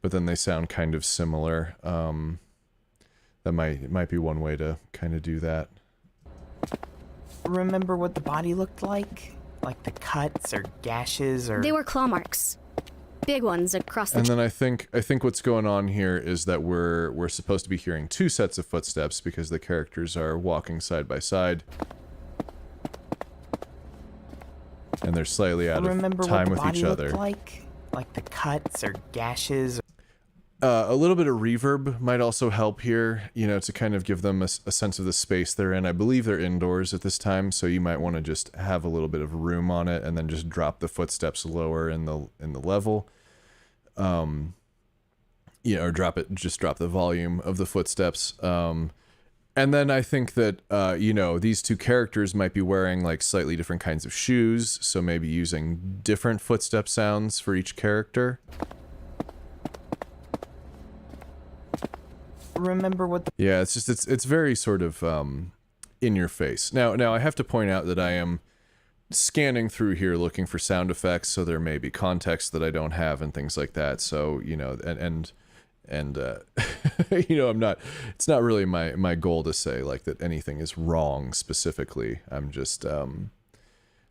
But then they sound kind of similar. That might be one way to kind of do that. Remember what the body looked like? Like the cuts or gashes or... They were claw marks. Big ones across the... And then I think what's going on here is that we're supposed to be hearing two sets of footsteps because the characters are walking side by side. And they're slightly out of time with each other. Like the cuts or gashes. A little bit of reverb might also help here, to kind of give them a sense of the space they're in. I believe they're indoors at this time, so you might want to just have a little bit of room on it and then just drop the footsteps lower in the level. Or drop the volume of the footsteps. And then I think that, these two characters might be wearing like slightly different kinds of shoes, so maybe using different footstep sounds for each character. Remember what the... Yeah, it's just, it's very sort of, in your face. Now I have to point out that I am scanning through here looking for sound effects, so there may be context that I don't have and things like that, so, and I'm not, it's not really my goal to say, like, that anything is wrong specifically. I'm just,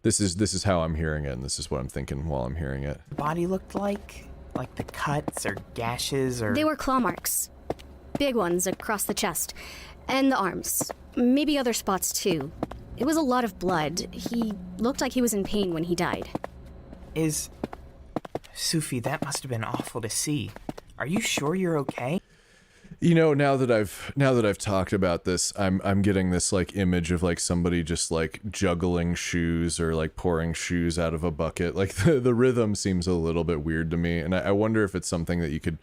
this is how I'm hearing it, and this is what I'm thinking while I'm hearing it. Body looked like the cuts or gashes or... They were claw marks. Big ones across the chest. And the arms. Maybe other spots too. It was a lot of blood. He looked like he was in pain when he died. Sufi, that must have been awful to see. Are you sure you're okay? Now that I've talked about this, I'm getting this like image of like somebody just like juggling shoes or like pouring shoes out of a bucket. Like the rhythm seems a little bit weird to me, and I wonder if it's something that you could,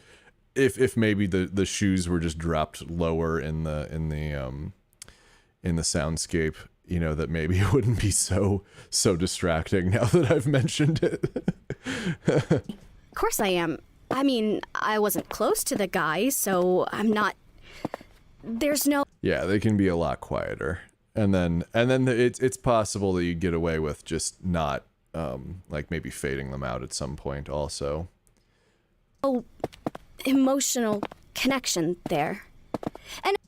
if maybe the shoes were just dropped lower in the soundscape, that maybe it wouldn't be so distracting now that I've mentioned it. Of course I am. I mean, I wasn't close to the guy, so I'm not... There's no... Yeah, they can be a lot quieter. And then it's possible that you get away with just not, like maybe fading them out at some point also. Oh, emotional connection there.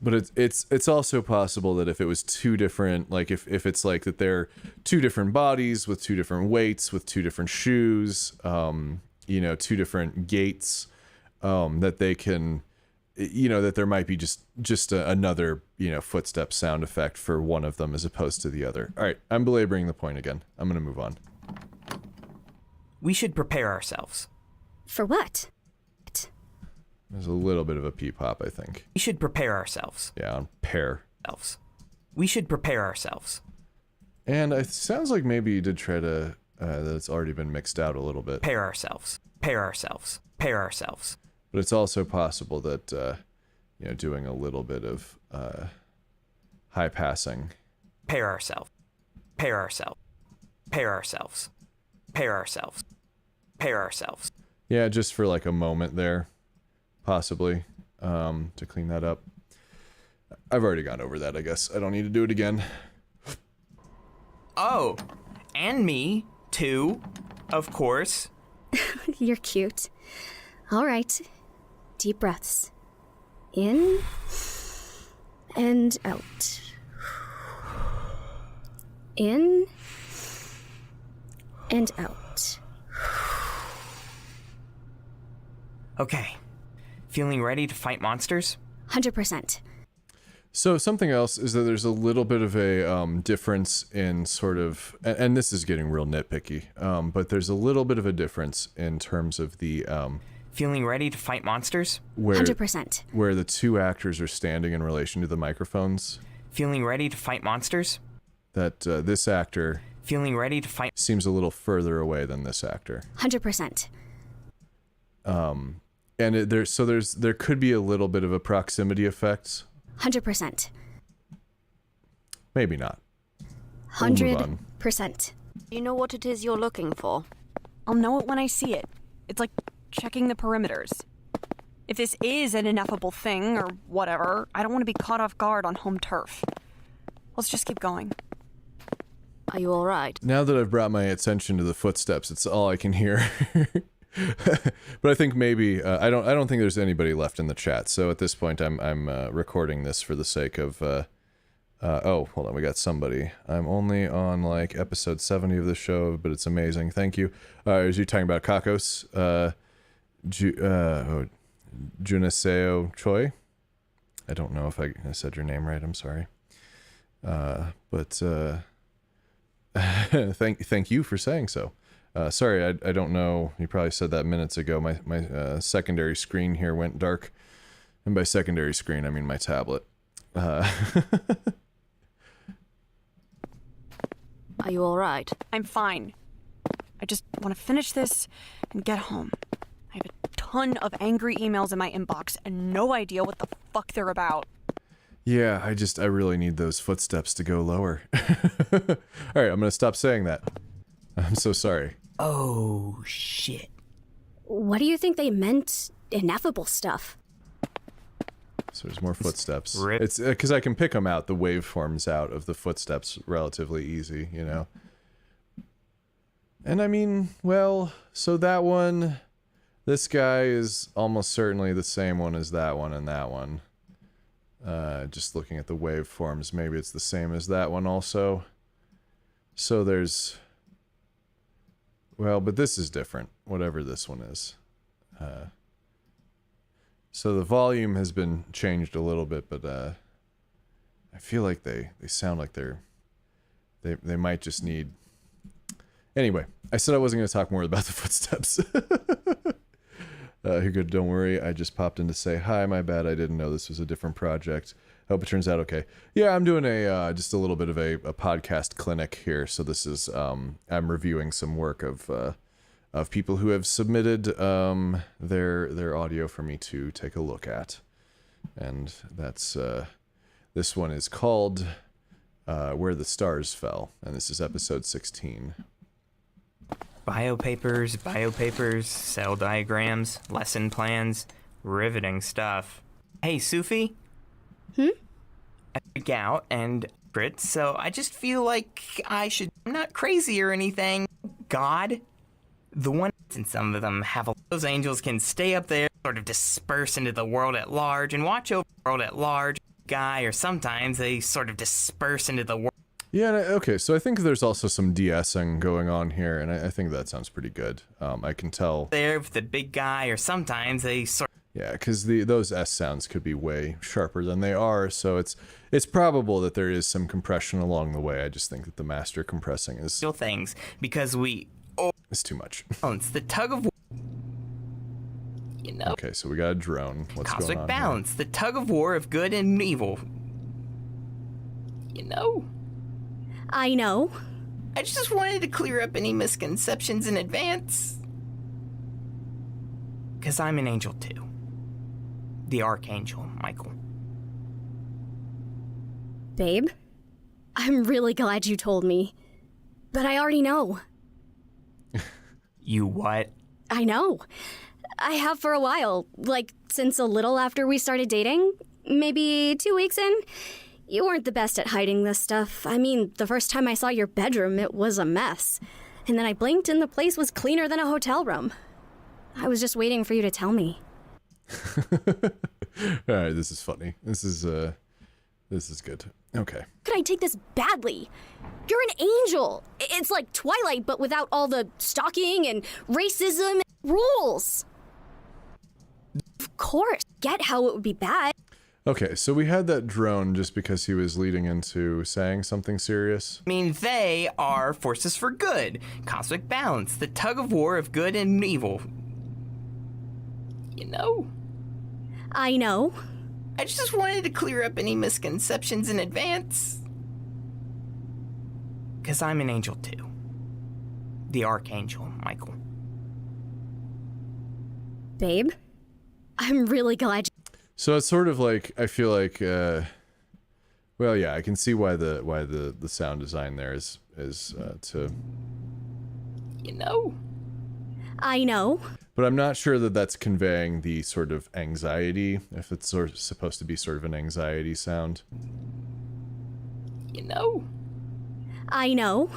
But it's also possible that if it was two different, like if it's like that they're two different bodies with two different weights, with two different shoes, two different gaits, that they can, that there might be just another, footstep sound effect for one of them as opposed to the other. All right, I'm belaboring the point again. I'm going to move on. We should prepare ourselves. For what? There's a little bit of a peep-hop, I think. We should prepare ourselves. Yeah, on pair. We should prepare ourselves. And it sounds like maybe you did try to, that it's already been mixed out a little bit. Pair ourselves. But it's also possible that, doing a little bit of high passing. Pair ourselves. Yeah, just for like a moment there, possibly, to clean that up. I've already gone over that, I guess. I don't need to do it again. Oh, and me, too, of course. You're cute. All right. Deep breaths. In and out. In and out. Okay. Feeling ready to fight monsters? 100%. So something else is that there's a little bit of a difference in sort of, and this is getting real nitpicky, but there's a little bit of a difference in terms of the... Feeling ready to fight monsters? 100%. Where the two actors are standing in relation to the microphones. Feeling ready to fight monsters? That this actor... Feeling ready to fight... Seems a little further away than this actor. 100%. And there could be a little bit of a proximity effect. 100%. Maybe not. We'll move on. 100%. You know what it is you're looking for? I'll know it when I see it. It's like checking the perimeters. If this is an ineffable thing or whatever, I don't want to be caught off guard on home turf. Let's just keep going. Are you all right? Now that I've brought my attention to the footsteps, it's all I can hear. But I think maybe I don't think there's anybody left in the chat. So at this point, I'm recording this for the sake of. Oh, hold on, we got somebody. I'm only on like episode 70 of the show, but it's amazing. Thank you. Is you talking about Kakos? Juneseo Choi. I don't know if I said your name right. I'm sorry. But thank you for saying so. Sorry, I don't know. You probably said that minutes ago. My secondary screen here went dark. And by secondary screen, I mean my tablet. Are you all right? I'm fine. I just want to finish this and get home. I have a ton of angry emails in my inbox and no idea what the fuck they're about. Yeah, I really need those footsteps to go lower. All right, I'm going to stop saying that. I'm so sorry. Oh, shit. What do you think they meant? Ineffable stuff. So there's more footsteps. It's because I can pick them out, the waveforms out of the footsteps relatively easy, you know. And I mean, well, so that one, this guy is almost certainly the same one as that one and that one. Just looking at the waveforms, maybe it's the same as that one also. So there's... Well, but this is different, whatever this one is. So the volume has been changed a little bit, but I feel like they sound like they might just need... Anyway, I said I wasn't going to talk more about the footsteps. You're good, don't worry. I just popped in to say hi, my bad. I didn't know this was a different project. Hope it turns out okay. Yeah, I'm doing just a little bit of a podcast clinic here. So this is, I'm reviewing some work of people who have submitted their audio for me to take a look at. And that's, this one is called Where the Stars Fell. And this is episode 16. Biopapers, cell diagrams, lesson plans, riveting stuff. Hey, Sufi? I freak out and Brit, so I just feel like I'm not crazy or anything. God, the ones in some of them have those angels can stay up there, sort of disperse into the world at large and watch over the world at large. Guy, or sometimes they sort of disperse into the world. Yeah, okay, so I think there's also some de-essing going on here, and I think that sounds pretty good. I can tell... There with the big guy, or sometimes they sort of... Yeah, because those S sounds could be way sharper than they are, so it's probable that there is some compression along the way. I just think that the master compressing is... Still things, because it's too much. It's the tug of war. You know? Okay, so we got a drone. What's Cosmic going on balance, here? the tug of war of good and evil. You know? I know. I just wanted to clear up any misconceptions in advance. Because I'm an angel too. The Archangel, Michael. Babe, I'm really glad you told me. But I already know. You what? I know. I have for a while. Like, since a little after we started dating. Maybe 2 weeks in. You weren't the best at hiding this stuff. I mean, the first time I saw your bedroom, it was a mess. And then I blinked and the place was cleaner than a hotel room. I was just waiting for you to tell me. Alright, this is funny. This is good. Okay. Could I take this badly? You're an angel. It's like Twilight, but without all the stalking and racism and rules. Of course, get how it would be bad. Okay, so we had that drone just because he was leading into saying something serious. I mean, they are forces for good, cosmic balance, the tug of war of good and evil. You know? I know. I just wanted to clear up any misconceptions in advance. Because I'm an angel too. The Archangel, Michael. Babe, I'm really glad. So it's sort of like, I feel like, well, yeah, I can see why the sound design there is to... You know? I know. But I'm not sure that that's conveying the sort of anxiety, if it's sort of supposed to be sort of an anxiety sound. You know? I know.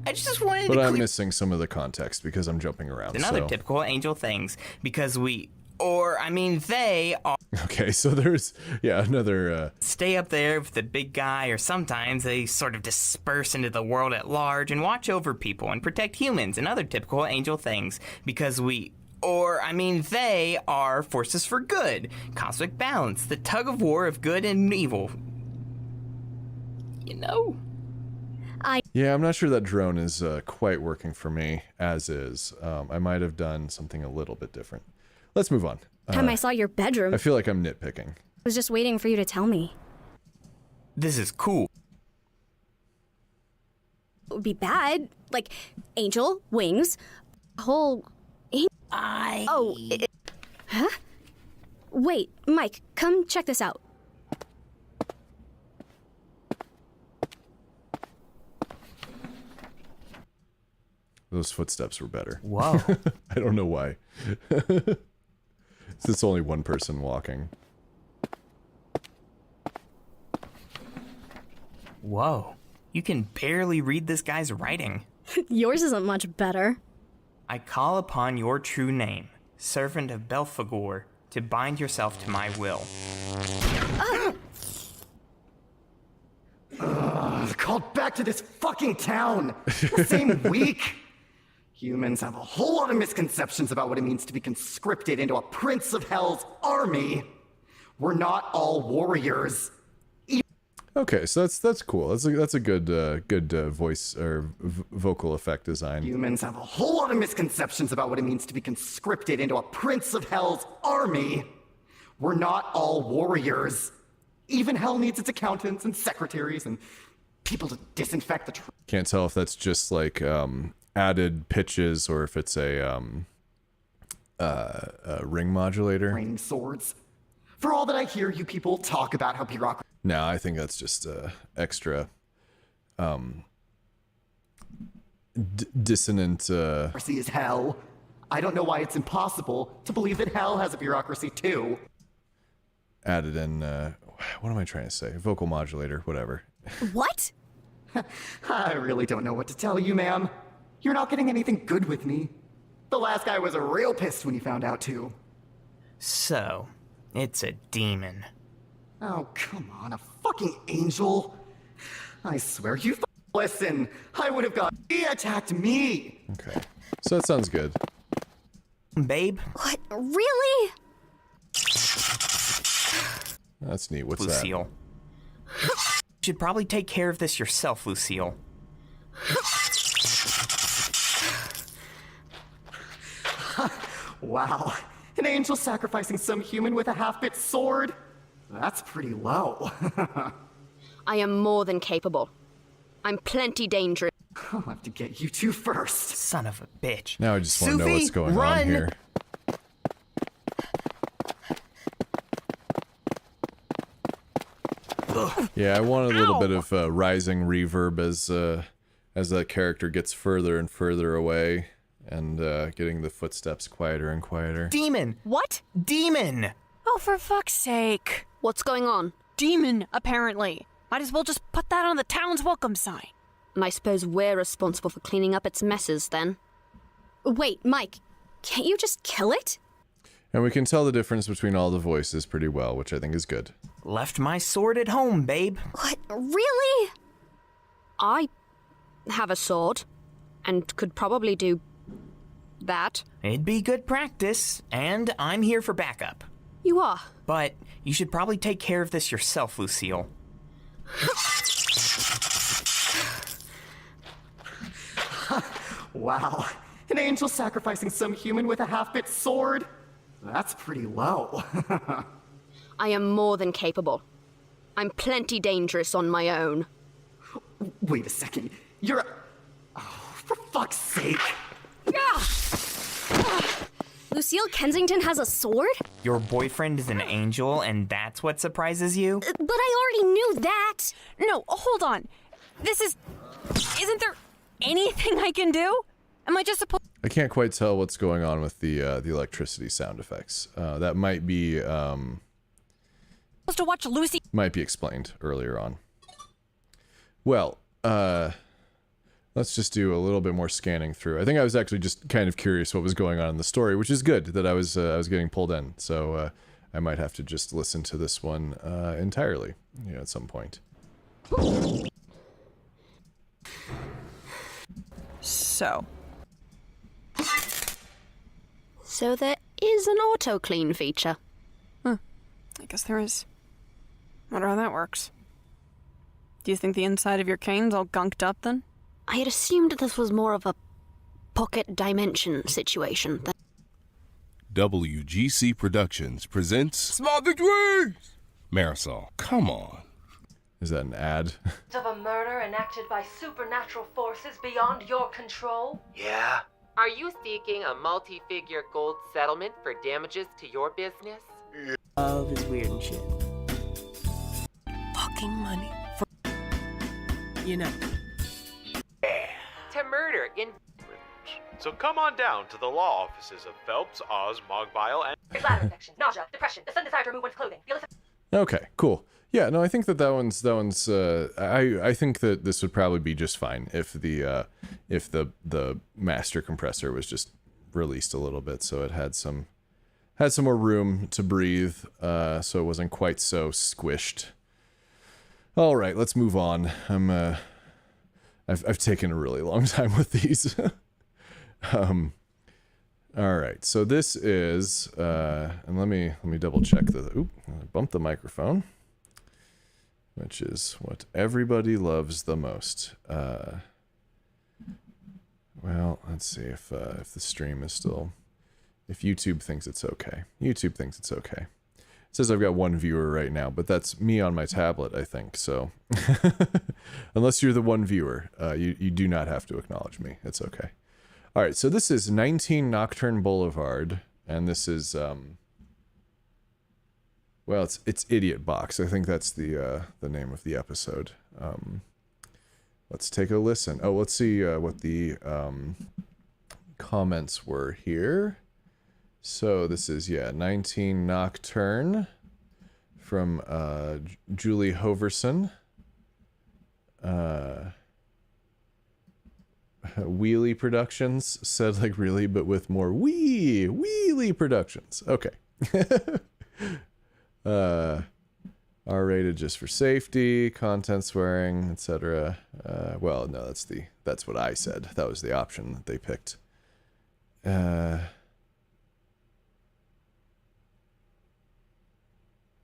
I just wanted But to I'm missing some of the context because I'm jumping around. Another so. typical angel things, because they are... Okay, so there's, yeah, another... Stay up there with the big guy, or sometimes they sort of disperse into the world at large and watch over people and protect humans and other typical angel things, because they are forces for good, cosmic balance, the tug of war of good and evil. You know? Yeah, I'm not sure that drone is quite working for me, as is. I might have done something a little bit different. Let's move on. Time I saw your bedroom. I feel like I'm nitpicking. I was just waiting for you to tell me. This is cool. It would be bad. Like, angel, wings, whole... Huh? Wait, Mike, come check this out. Those footsteps were better. Whoa. I don't know why. It's only one person walking. Whoa. You can barely read this guy's writing. Yours isn't much better. I call upon your true name, servant of Belphegor, to bind yourself to my will. Called back to this fucking town! The same week! Humans have a whole lot of misconceptions about what it means to be conscripted into a Prince of Hell's army. We're not all warriors. Okay, so that's cool. That's a good voice or vocal effect design. Humans have a whole lot of misconceptions about what it means to be conscripted into a Prince of Hell's army. We're not all warriors. Even Hell needs its accountants and secretaries and people to disinfect the... Can't tell if that's just like added pitches or if it's a ring modulator. Raining swords. For all that I hear you people talk about how bureaucracy... No, I think that's just extra dissonant. Bureaucracy is hell. I don't know why it's impossible to believe that hell has a bureaucracy too. Added in, what am I trying to say? Vocal modulator, whatever. What? I really don't know what to tell you, ma'am. You're not getting anything good with me. The last guy was real pissed when he found out too. So, it's a demon. Oh, come on, a fucking angel. I swear you listen. I would have got... He attacked me. Okay. So that sounds good. Babe? What? Really? That's neat. What's Lucille. You should probably take care of this yourself, Lucille. Wow. An angel sacrificing some human with a half-bit sword? That's pretty low. I am more than capable. I'm plenty dangerous. I'll have to get you two first. Son of a bitch. Now I just want to know what's going on here. Yeah, I want a little bit of rising reverb as that character gets further and further away. and getting the footsteps quieter and quieter. Demon! What? Demon! Oh, for fuck's sake. What's going on? Demon, apparently. Might as well just put that on the town's welcome sign. And I suppose we're responsible for cleaning up its messes, then. Wait, Mike, can't you just kill it? And we can tell the difference between all the voices pretty well, which I think is good. Left my sword at home, babe. What? Really? I have a sword, and could probably do that. It'd be good practice, and I'm here for backup. You are? But you should probably take care of this yourself, Lucille. Wow. An angel sacrificing some human with a half-bit sword? That's pretty low. I am more than capable. I'm plenty dangerous on my own. Wait a second. You're a... Oh, for fuck's sake. Lucille Kensington has a sword? Your boyfriend is an angel, and that's what surprises you? But I already knew that. No, hold on. Isn't there anything I can do? Am I just supposed... I can't quite tell what's going on with the electricity sound effects. That might be supposed to watch Lucy? Might be explained earlier on. Well, let's just do a little bit more scanning through. I think I was actually just kind of curious what was going on in the story, which is good that I was getting pulled in. So I might have to just listen to this one entirely, at some point. So there is an auto-clean feature. I guess there is. Wonder how that works. Do you think the inside of your cane's all gunked up, then? I had assumed this was more of a pocket dimension situation. WGC Productions presents Small Victories! Marisol, come on. Is that an ad? Of a murder enacted by supernatural forces beyond your control? Yeah. Are you seeking a multi-figure gold settlement for damages to your business? Love is weird and shit. Fucking money for... To murder in... So come on down to the law offices of Phelps, Oz, Mogbile, and... bladder infection, nausea, depression, the sudden desire to remove one's clothing. Okay, cool. Yeah, no, I think that one's. I think that this would probably be just fine if the master compressor was just released a little bit, so it had some more room to breathe, so it wasn't quite so squished. All right, let's move on. I've taken a really long time with these. All right, so this is and let me double check I bumped the microphone, which is what everybody loves the most. Well, let's see if the stream is still, if YouTube thinks it's okay. YouTube thinks it's okay. It says I've got one viewer right now, but that's me on my tablet, I think. So unless you're the one viewer, you do not have to acknowledge me. It's okay. All right, so this is 19 Nocturne Boulevard, and this is well, it's Idiot Box. I think that's the name of the episode. Let's take a listen. Oh, let's see what the comments were here. So this is 19 Nocturne from Julie Hoverson. Wheelie Productions said like really, but with more Wheelie Productions. Okay. R-rated just for safety, content swearing, etc. Well, no, that's what I said. That was the option that they picked.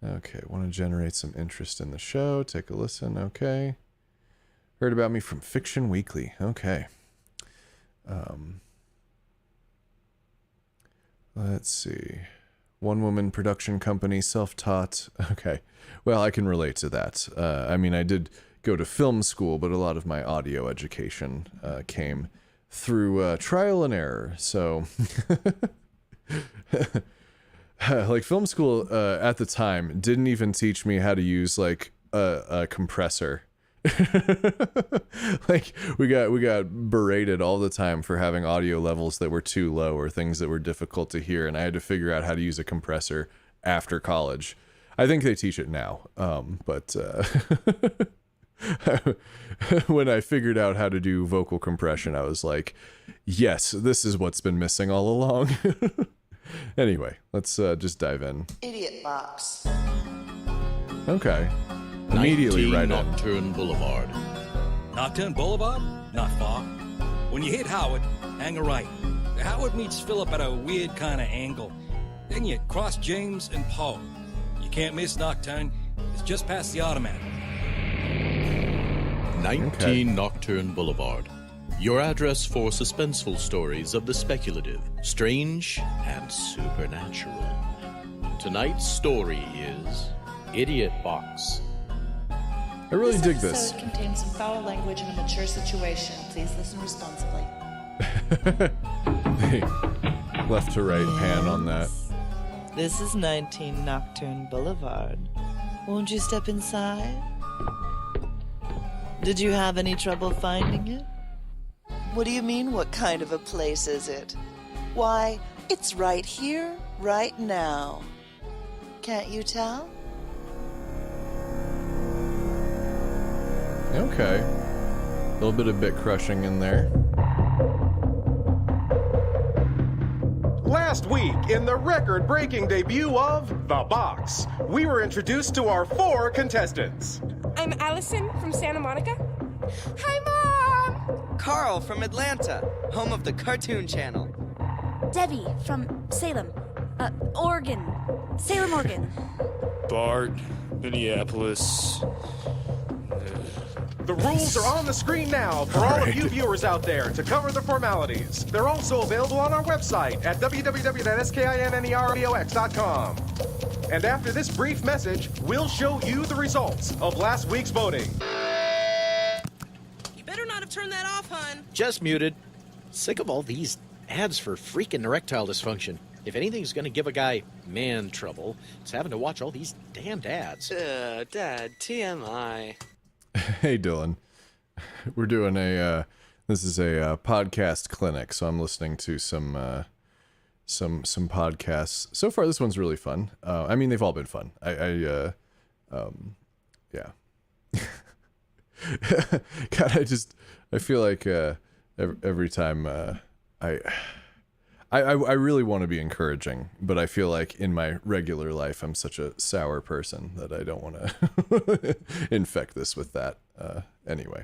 Okay, want to generate some interest in the show. Take a listen. Okay. Heard about me from Fiction Weekly. Okay. Let's see. One woman production company, self-taught. Okay. Well, I can relate to that. I mean, I did go to film school, but a lot of my audio education came through trial and error. So, like film school at the time didn't even teach me how to use like a compressor. Like we got berated all the time for having audio levels that were too low or things that were difficult to hear, and I had to figure out how to use a compressor after college. I think they teach it now, but when I figured out how to do vocal compression, I was like, yes, this is what's been missing all along. Anyway, let's just dive in. Idiot box. Okay. Immediately right in. Nocturne Boulevard. Nocturne Boulevard? Not far. When you hit Howard, hang a right. Howard meets Phillip at a weird kind of angle. Then you cross James and Poe. You can't miss Nocturne. It's just past the automatic. 19 Nocturne Boulevard. Your address for suspenseful stories of the speculative, strange, and supernatural. Tonight's story is Idiot Box. I really dig this. This episode contains some foul language in a mature situation. Please listen responsibly. Hey, left to right pan on that. This is 19 Nocturne Boulevard. Won't you step inside? Did you have any trouble finding it? What do you mean, what kind of a place is it? Why, it's right here, right now. Can't you tell? Okay. A little bit of bit crushing in there. Last week, in the record-breaking debut of The Box, we were introduced to our 4 contestants. I'm Allison from Santa Monica. Hi, Mom! Carl from Atlanta, home of the Cartoon Channel. Debbie from Salem, Oregon. Salem, Oregon. Bart, Minneapolis. The rules are on the screen now for all of you viewers out there to cover the formalities. They're also available on our website at www.skinnerbox.com. And after this brief message, we'll show you the results of last week's voting. You better not have turned that off, hon. Just muted. Sick of all these ads for freaking erectile dysfunction. If anything's gonna give a guy man trouble, it's having to watch all these damned ads. Dad, TMI. Hey, Dylan. We're doing this is a podcast clinic, so I'm listening to some podcasts. So far, this one's really fun. I mean, they've all been fun. Yeah. God, I feel like every time I really want to be encouraging, but I feel like in my regular life I'm such a sour person that I don't want to infect this with that. Anyway.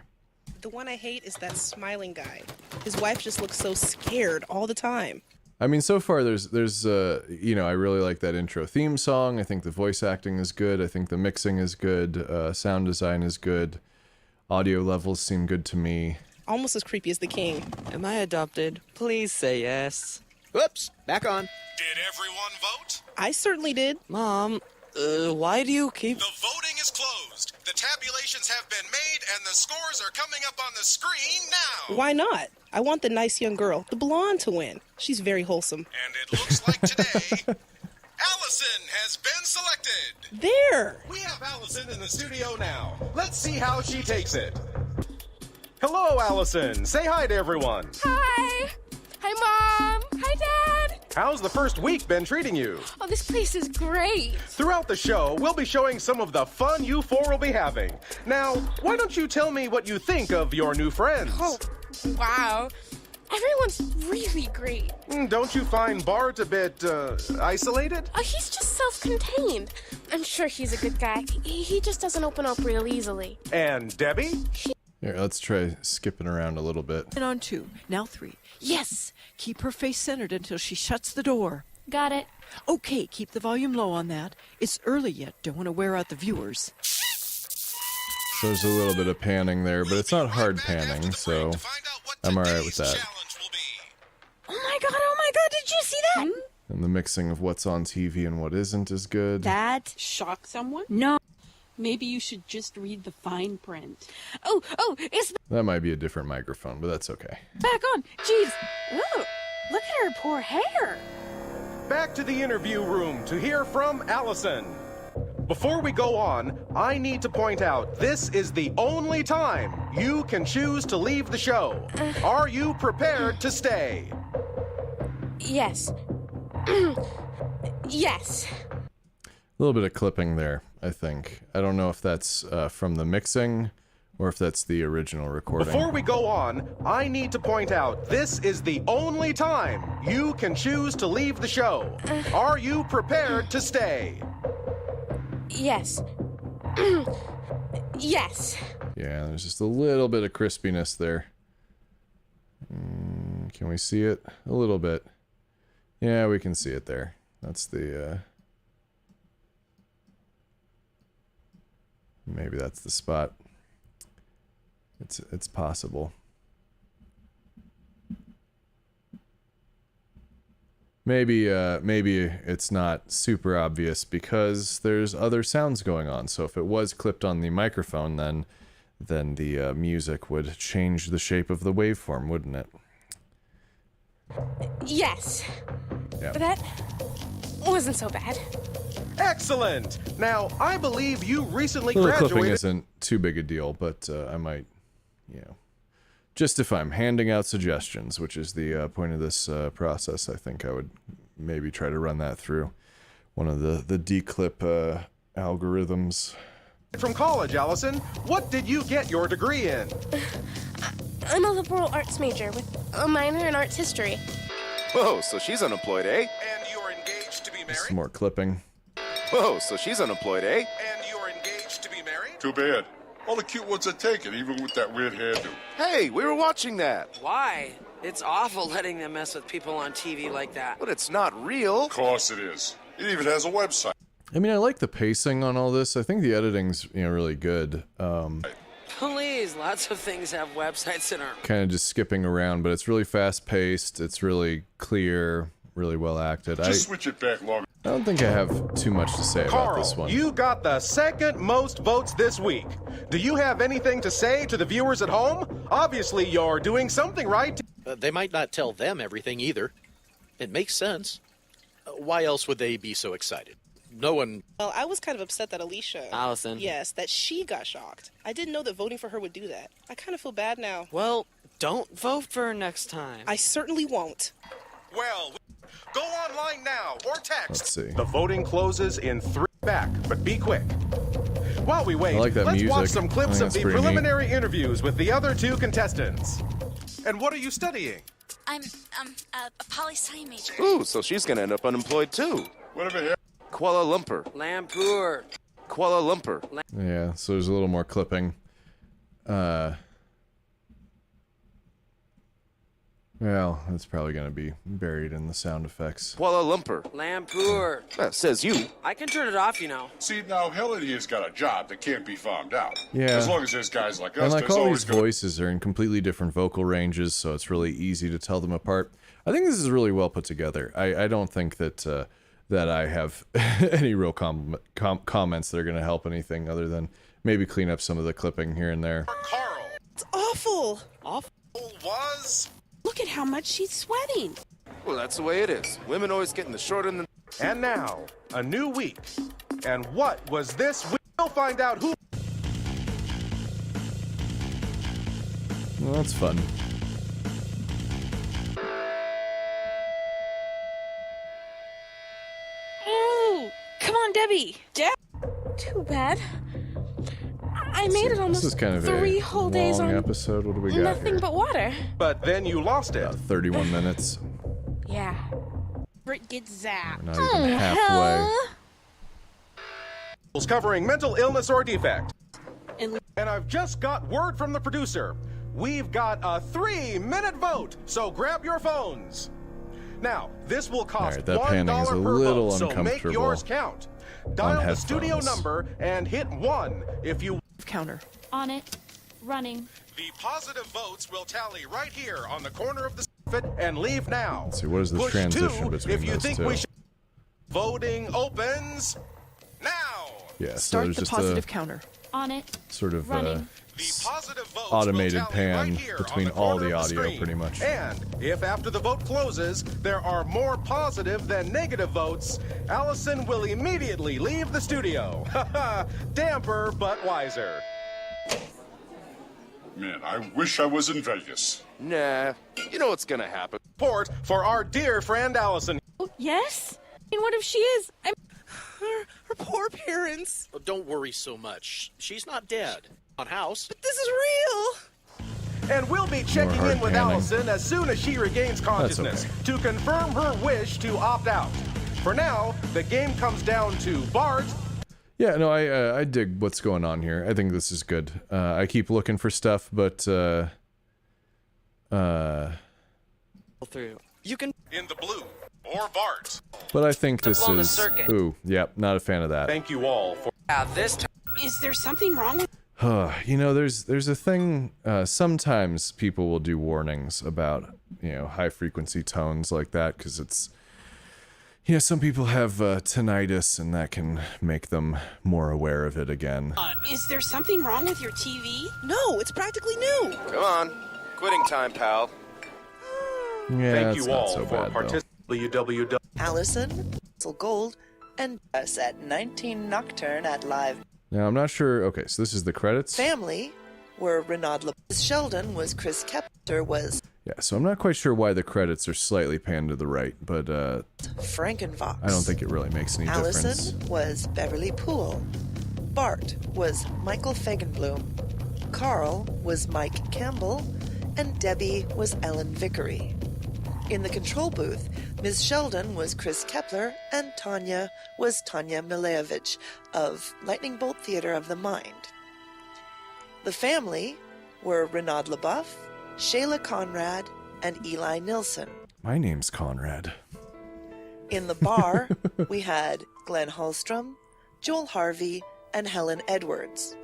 The one I hate is that smiling guy. His wife just looks so scared all the time. I mean, so far there's I really like that intro theme song. I think the voice acting is good. I think the mixing is good. Sound design is good. Audio levels seem good to me. Almost as creepy as the king. Am I adopted? Please say yes. Whoops, back on. Did everyone vote? I certainly did. Mom, why do you keep... The voting is closed. The tabulations have been made, and the scores are coming up on the screen now. Why not? I want the nice young girl, the blonde, to win. She's very wholesome. And it looks like today, Allison has been selected. There. We have Allison in the studio now. Let's see how she takes it. Hello, Allison. Say hi to everyone. Hi. Hi, Mom. Hi, Dad. How's the first week been treating you? Oh, this place is great. Throughout the show, we'll be showing some of the fun you 4 will be having. Now, why don't you tell me what you think of your new friends? Oh, wow. Everyone's really great. Don't you find Bart a bit, isolated? Oh, he's just self-contained. I'm sure he's a good guy. He just doesn't open up real easily. And Debbie? Here, let's try skipping around a little bit. And on 2, now 3. Yes! Keep her face centered until she shuts the door. Got it. Okay, keep the volume low on that. It's early yet. Don't want to wear out the viewers. So there's a little bit of panning there, but it's not hard panning, so I'm alright with that. Oh my god, did you see that? And the mixing of what's on TV and what isn't is good. That shocked someone? No. Maybe you should just read the fine print. Oh, it's That might be a different microphone, but that's okay. back on. Jeez. Ooh, look at her poor hair. Back to the interview room to hear from Allison. Before we go on, I need to point out this is the only time you can choose to leave the show. Are you prepared to stay? Yes. Yes. A little bit of clipping there, I think. I don't know if that's from the mixing or if that's the original recording. Before we go on, I need to point out this is the only time you can choose to leave the show. Are you prepared to stay? Yes. Yes. Yeah, there's just a little bit of crispiness there. Can we see it? A little bit. Yeah, we can see it there. That's the... maybe that's the spot. It's possible. Maybe it's not super obvious because there's other sounds going on. So if it was clipped on the microphone, then the music would change the shape of the waveform, wouldn't it? Yes. Yeah. That wasn't so bad. Excellent! Now, I believe you recently A little graduated... clipping isn't too big a deal, but I might, just if I'm handing out suggestions, which is the point of this process, I think I would maybe try to run that through one of the declip algorithms. From college, Allison. What did you get your degree in? I'm a liberal arts major with a minor in arts history. Whoa, so she's unemployed, eh? And you're engaged to be married? Some more clipping. Whoa, so she's unemployed, eh? And you're engaged to be married? Too bad. All the cute ones are taken, even with that weird hairdo. Hey, we were watching that. Why? It's awful letting them mess with people on TV like that. But it's not real. Of course it is. It even has a website. I mean, I like the pacing on all this. I think the editing's really good. Please, lots of things have websites that aren't. Kind of just skipping around, but it's really fast paced. It's really clear, really well acted. Just switch it back long. I don't think I have too much to say about this one. You got the second most votes this week. Do you have anything to say to the viewers at home? Obviously, you're doing something right. They might not tell them everything either. It makes sense. Why else would they be so excited? No one... Well, I was kind of upset that Alicia... Allison. Yes, that she got shocked. I didn't know that voting for her would do that. I kind of feel bad now. Well, don't vote for her next time. I certainly won't. Well, go online now or text. Let's see. The voting closes in 3 back, but be quick. While we wait, I like that let's music. watch some clips I think of the that's pretty preliminary interviews with the other 2 contestants. And what are you studying? I'm a poli-sci major. Ooh, so she's gonna end up unemployed too. Whatever here. Kuala Lumpur. Lampur. Kuala Lumpur. Yeah, so there's a little more clipping. Well, that's probably going to be buried in the sound effects. Kuala Lumpur. Lampur. That says you. I can turn it off, you know. See, now, Hillary has got a job that can't be found out. Yeah. As long as there's guys like us, And like there's all always these voices are in completely different vocal ranges, so it's really easy to tell them apart. I think this is really well put together. I don't think that that I have any real comments that are going to help anything other than maybe clean up some of the clipping here and there. Carl. It's awful. Awful? Was... Look at how much she's sweating. Well, that's the way it is. Women always get in the short end. And now, a new week. And what was this week? We'll find out who... Well, that's fun. Oh, come on, Debbie. Too bad. I made it almost This is kind of 3 a whole days long on episode. What do we got nothing here? but water. But then you lost it. About 31 minutes. Yeah. Britt gets zapped. We're not even halfway. Covering mental illness or defect. And I've just got word from the producer. We've got a 3-minute vote, so grab your phones. Now, this will cost that panning is a $1 per little vote, so make uncomfortable yours count. Dial the studio headphones. number and hit 1 if you... Counter. On it. Running. The positive votes will tally right here on the corner of the and leave now. Let's see, what is this Push transition 2 between if you those think two? we should... Voting opens now. Yeah, so Start there's the just positive counter. On it. sort of Running. automated pan between all the audio, pretty much. And if after the vote closes, there are more positive than negative votes, Allison will immediately leave the studio. Damper, but wiser. Man, I wish I was in Vegas. Nah, you know what's gonna happen. Support for our dear friend Allison. Yes? And what if she is? Her poor parents. Oh, don't worry so much. She's not dead. On house. But this is real. And we'll be checking in with panning. Allison as soon as she regains consciousness to confirm her wish to opt out. For now, the game comes down to Bart. Yeah, no, I dig what's going on here. I think this is good. I keep looking for stuff, but Through. You can. In the blue, or Bart. but I think this blown the is circuit. ooh, yep, not a fan of that. Thank you all for. This time. Is there something wrong with... You know, there's a thing. Sometimes people will do warnings about high frequency tones like that because it's. Some people have tinnitus, and that can make them more aware of it again. Is there something wrong with your TV? No, it's practically new. Come on, quitting time, pal. Yeah, Thank it's you not all so for bad, though. participating. www. Allison, Gold, and us at 19 Nocturne at Live. Now, I'm not sure. Okay, so this is the credits. Family were Renaud Sheldon was Chris Kepler was Yeah, so I'm not quite sure why the credits are slightly panned to the right, but Frankenfox. I don't think it really makes any difference. Allison was Beverly Poole. Bart was Michael Fagenblum. Carl was Mike Campbell. And Debbie was Ellen Vickery. In the control booth, Ms. Sheldon was Chris Kepler, and Tanya was Tanya Milevich of Lightning Bolt Theater of the Mind. The family were Renaud LeBoeuf, Shayla Conrad, and Eli Nilsson. My name's Conrad. In the bar, we had Glenn Hallstrom, Joel Harvey, and Helen Edwards.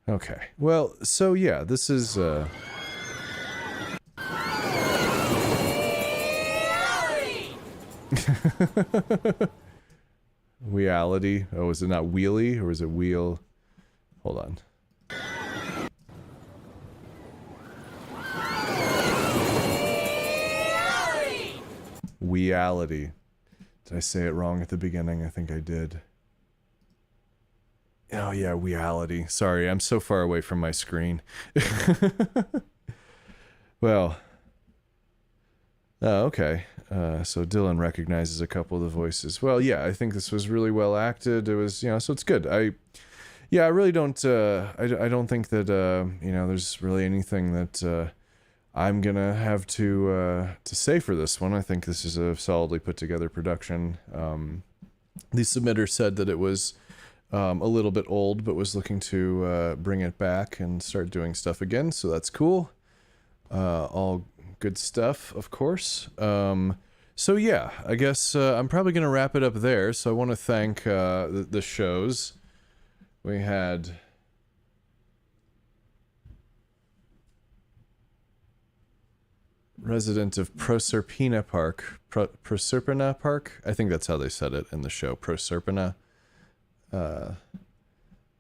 Okay, well, so yeah, this is Reality. Oh, is it not Wheelie, or is it Wheel? Hold on. Reality. Did I say it wrong at the beginning? I think I did. Oh yeah, Reality. Sorry, I'm so far away from my screen. Well. Oh, okay. So Dylan recognizes a couple of the voices. Well, yeah, I think this was really well acted. It was, so it's good. I really don't, I don't think that, there's really anything that, I'm gonna have to say for this one. I think this is a solidly put together production. The submitter said that it was, a little bit old, but was looking to, bring it back and start doing stuff again. So that's cool. All good stuff, of course. So yeah, I guess I'm probably going to wrap it up there. So I want to thank the shows. We had resident of Proserpina Park. Proserpina Park? I think that's how they said it in the show. Proserpina.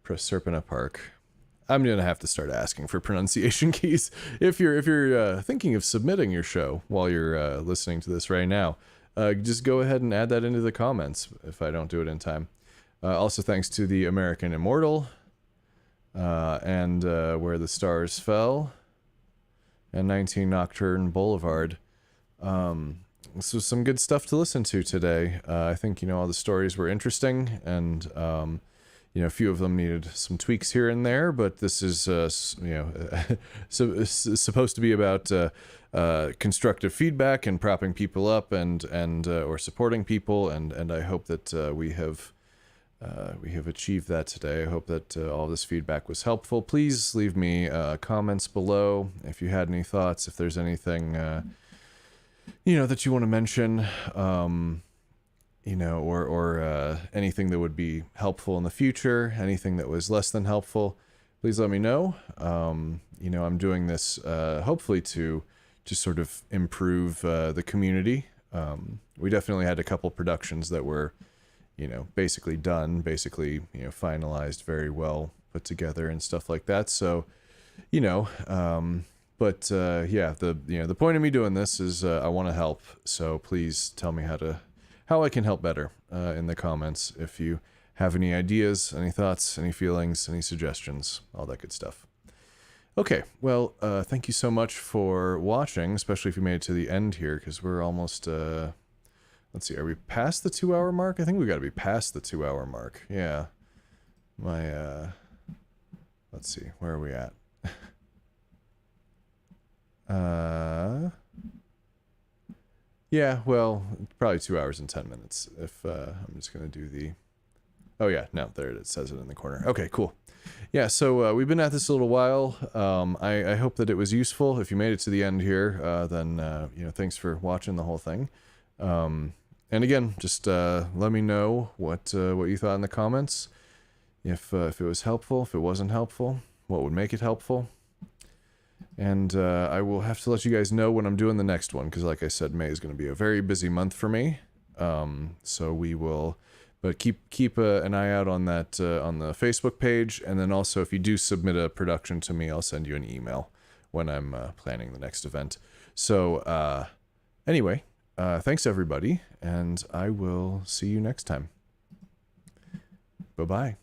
Proserpina Park. I'm gonna have to start asking for pronunciation keys. If you're thinking of submitting your show while you're listening to this right now, just go ahead and add that into the comments if I don't do it in time. Also, thanks to the American Immortal and Where the Stars Fell and 19 Nocturne Boulevard. This was some good stuff to listen to today. I think all the stories were interesting and. A few of them needed some tweaks here and there, but this is, supposed to be about constructive feedback and propping people up and or supporting people, and I hope that we have achieved that today. I hope that all this feedback was helpful. Please leave me comments below if you had any thoughts, if there's anything that you want to mention. Or anything that would be helpful in the future, anything that was less than helpful, please let me know. I'm doing this hopefully to just sort of improve the community. We definitely had a couple productions that were, you know, basically done, basically, you know, finalized, very well put together and stuff like that. So, you know, yeah, the point of me doing this is I want to help. So please tell me how I can help better in the comments. If you have any ideas, any thoughts, any feelings, any suggestions, all that good stuff. Okay, well, thank you so much for watching, especially if you made it to the end here, because we're almost, let's see, are we past the 2-hour mark? I think we got to be past the 2-hour mark. Yeah. Let's see, where are we at? Yeah, well, probably 2 hours and 10 minutes if I'm just going to do the... Oh yeah, no, there it is, says it in the corner. Okay, cool. Yeah, so we've been at this a little while. I hope that it was useful. If you made it to the end here, then, you know, thanks for watching the whole thing. And again, just let me know what you thought in the comments. If it was helpful, if it wasn't helpful, what would make it helpful. And I will have to let you guys know when I'm doing the next one, because like I said, May is going to be a very busy month for me. So we will... But keep an eye out on that on the Facebook page, and then also if you do submit a production to me, I'll send you an email when I'm planning the next event. So anyway, thanks everybody, and I will see you next time. Bye-bye.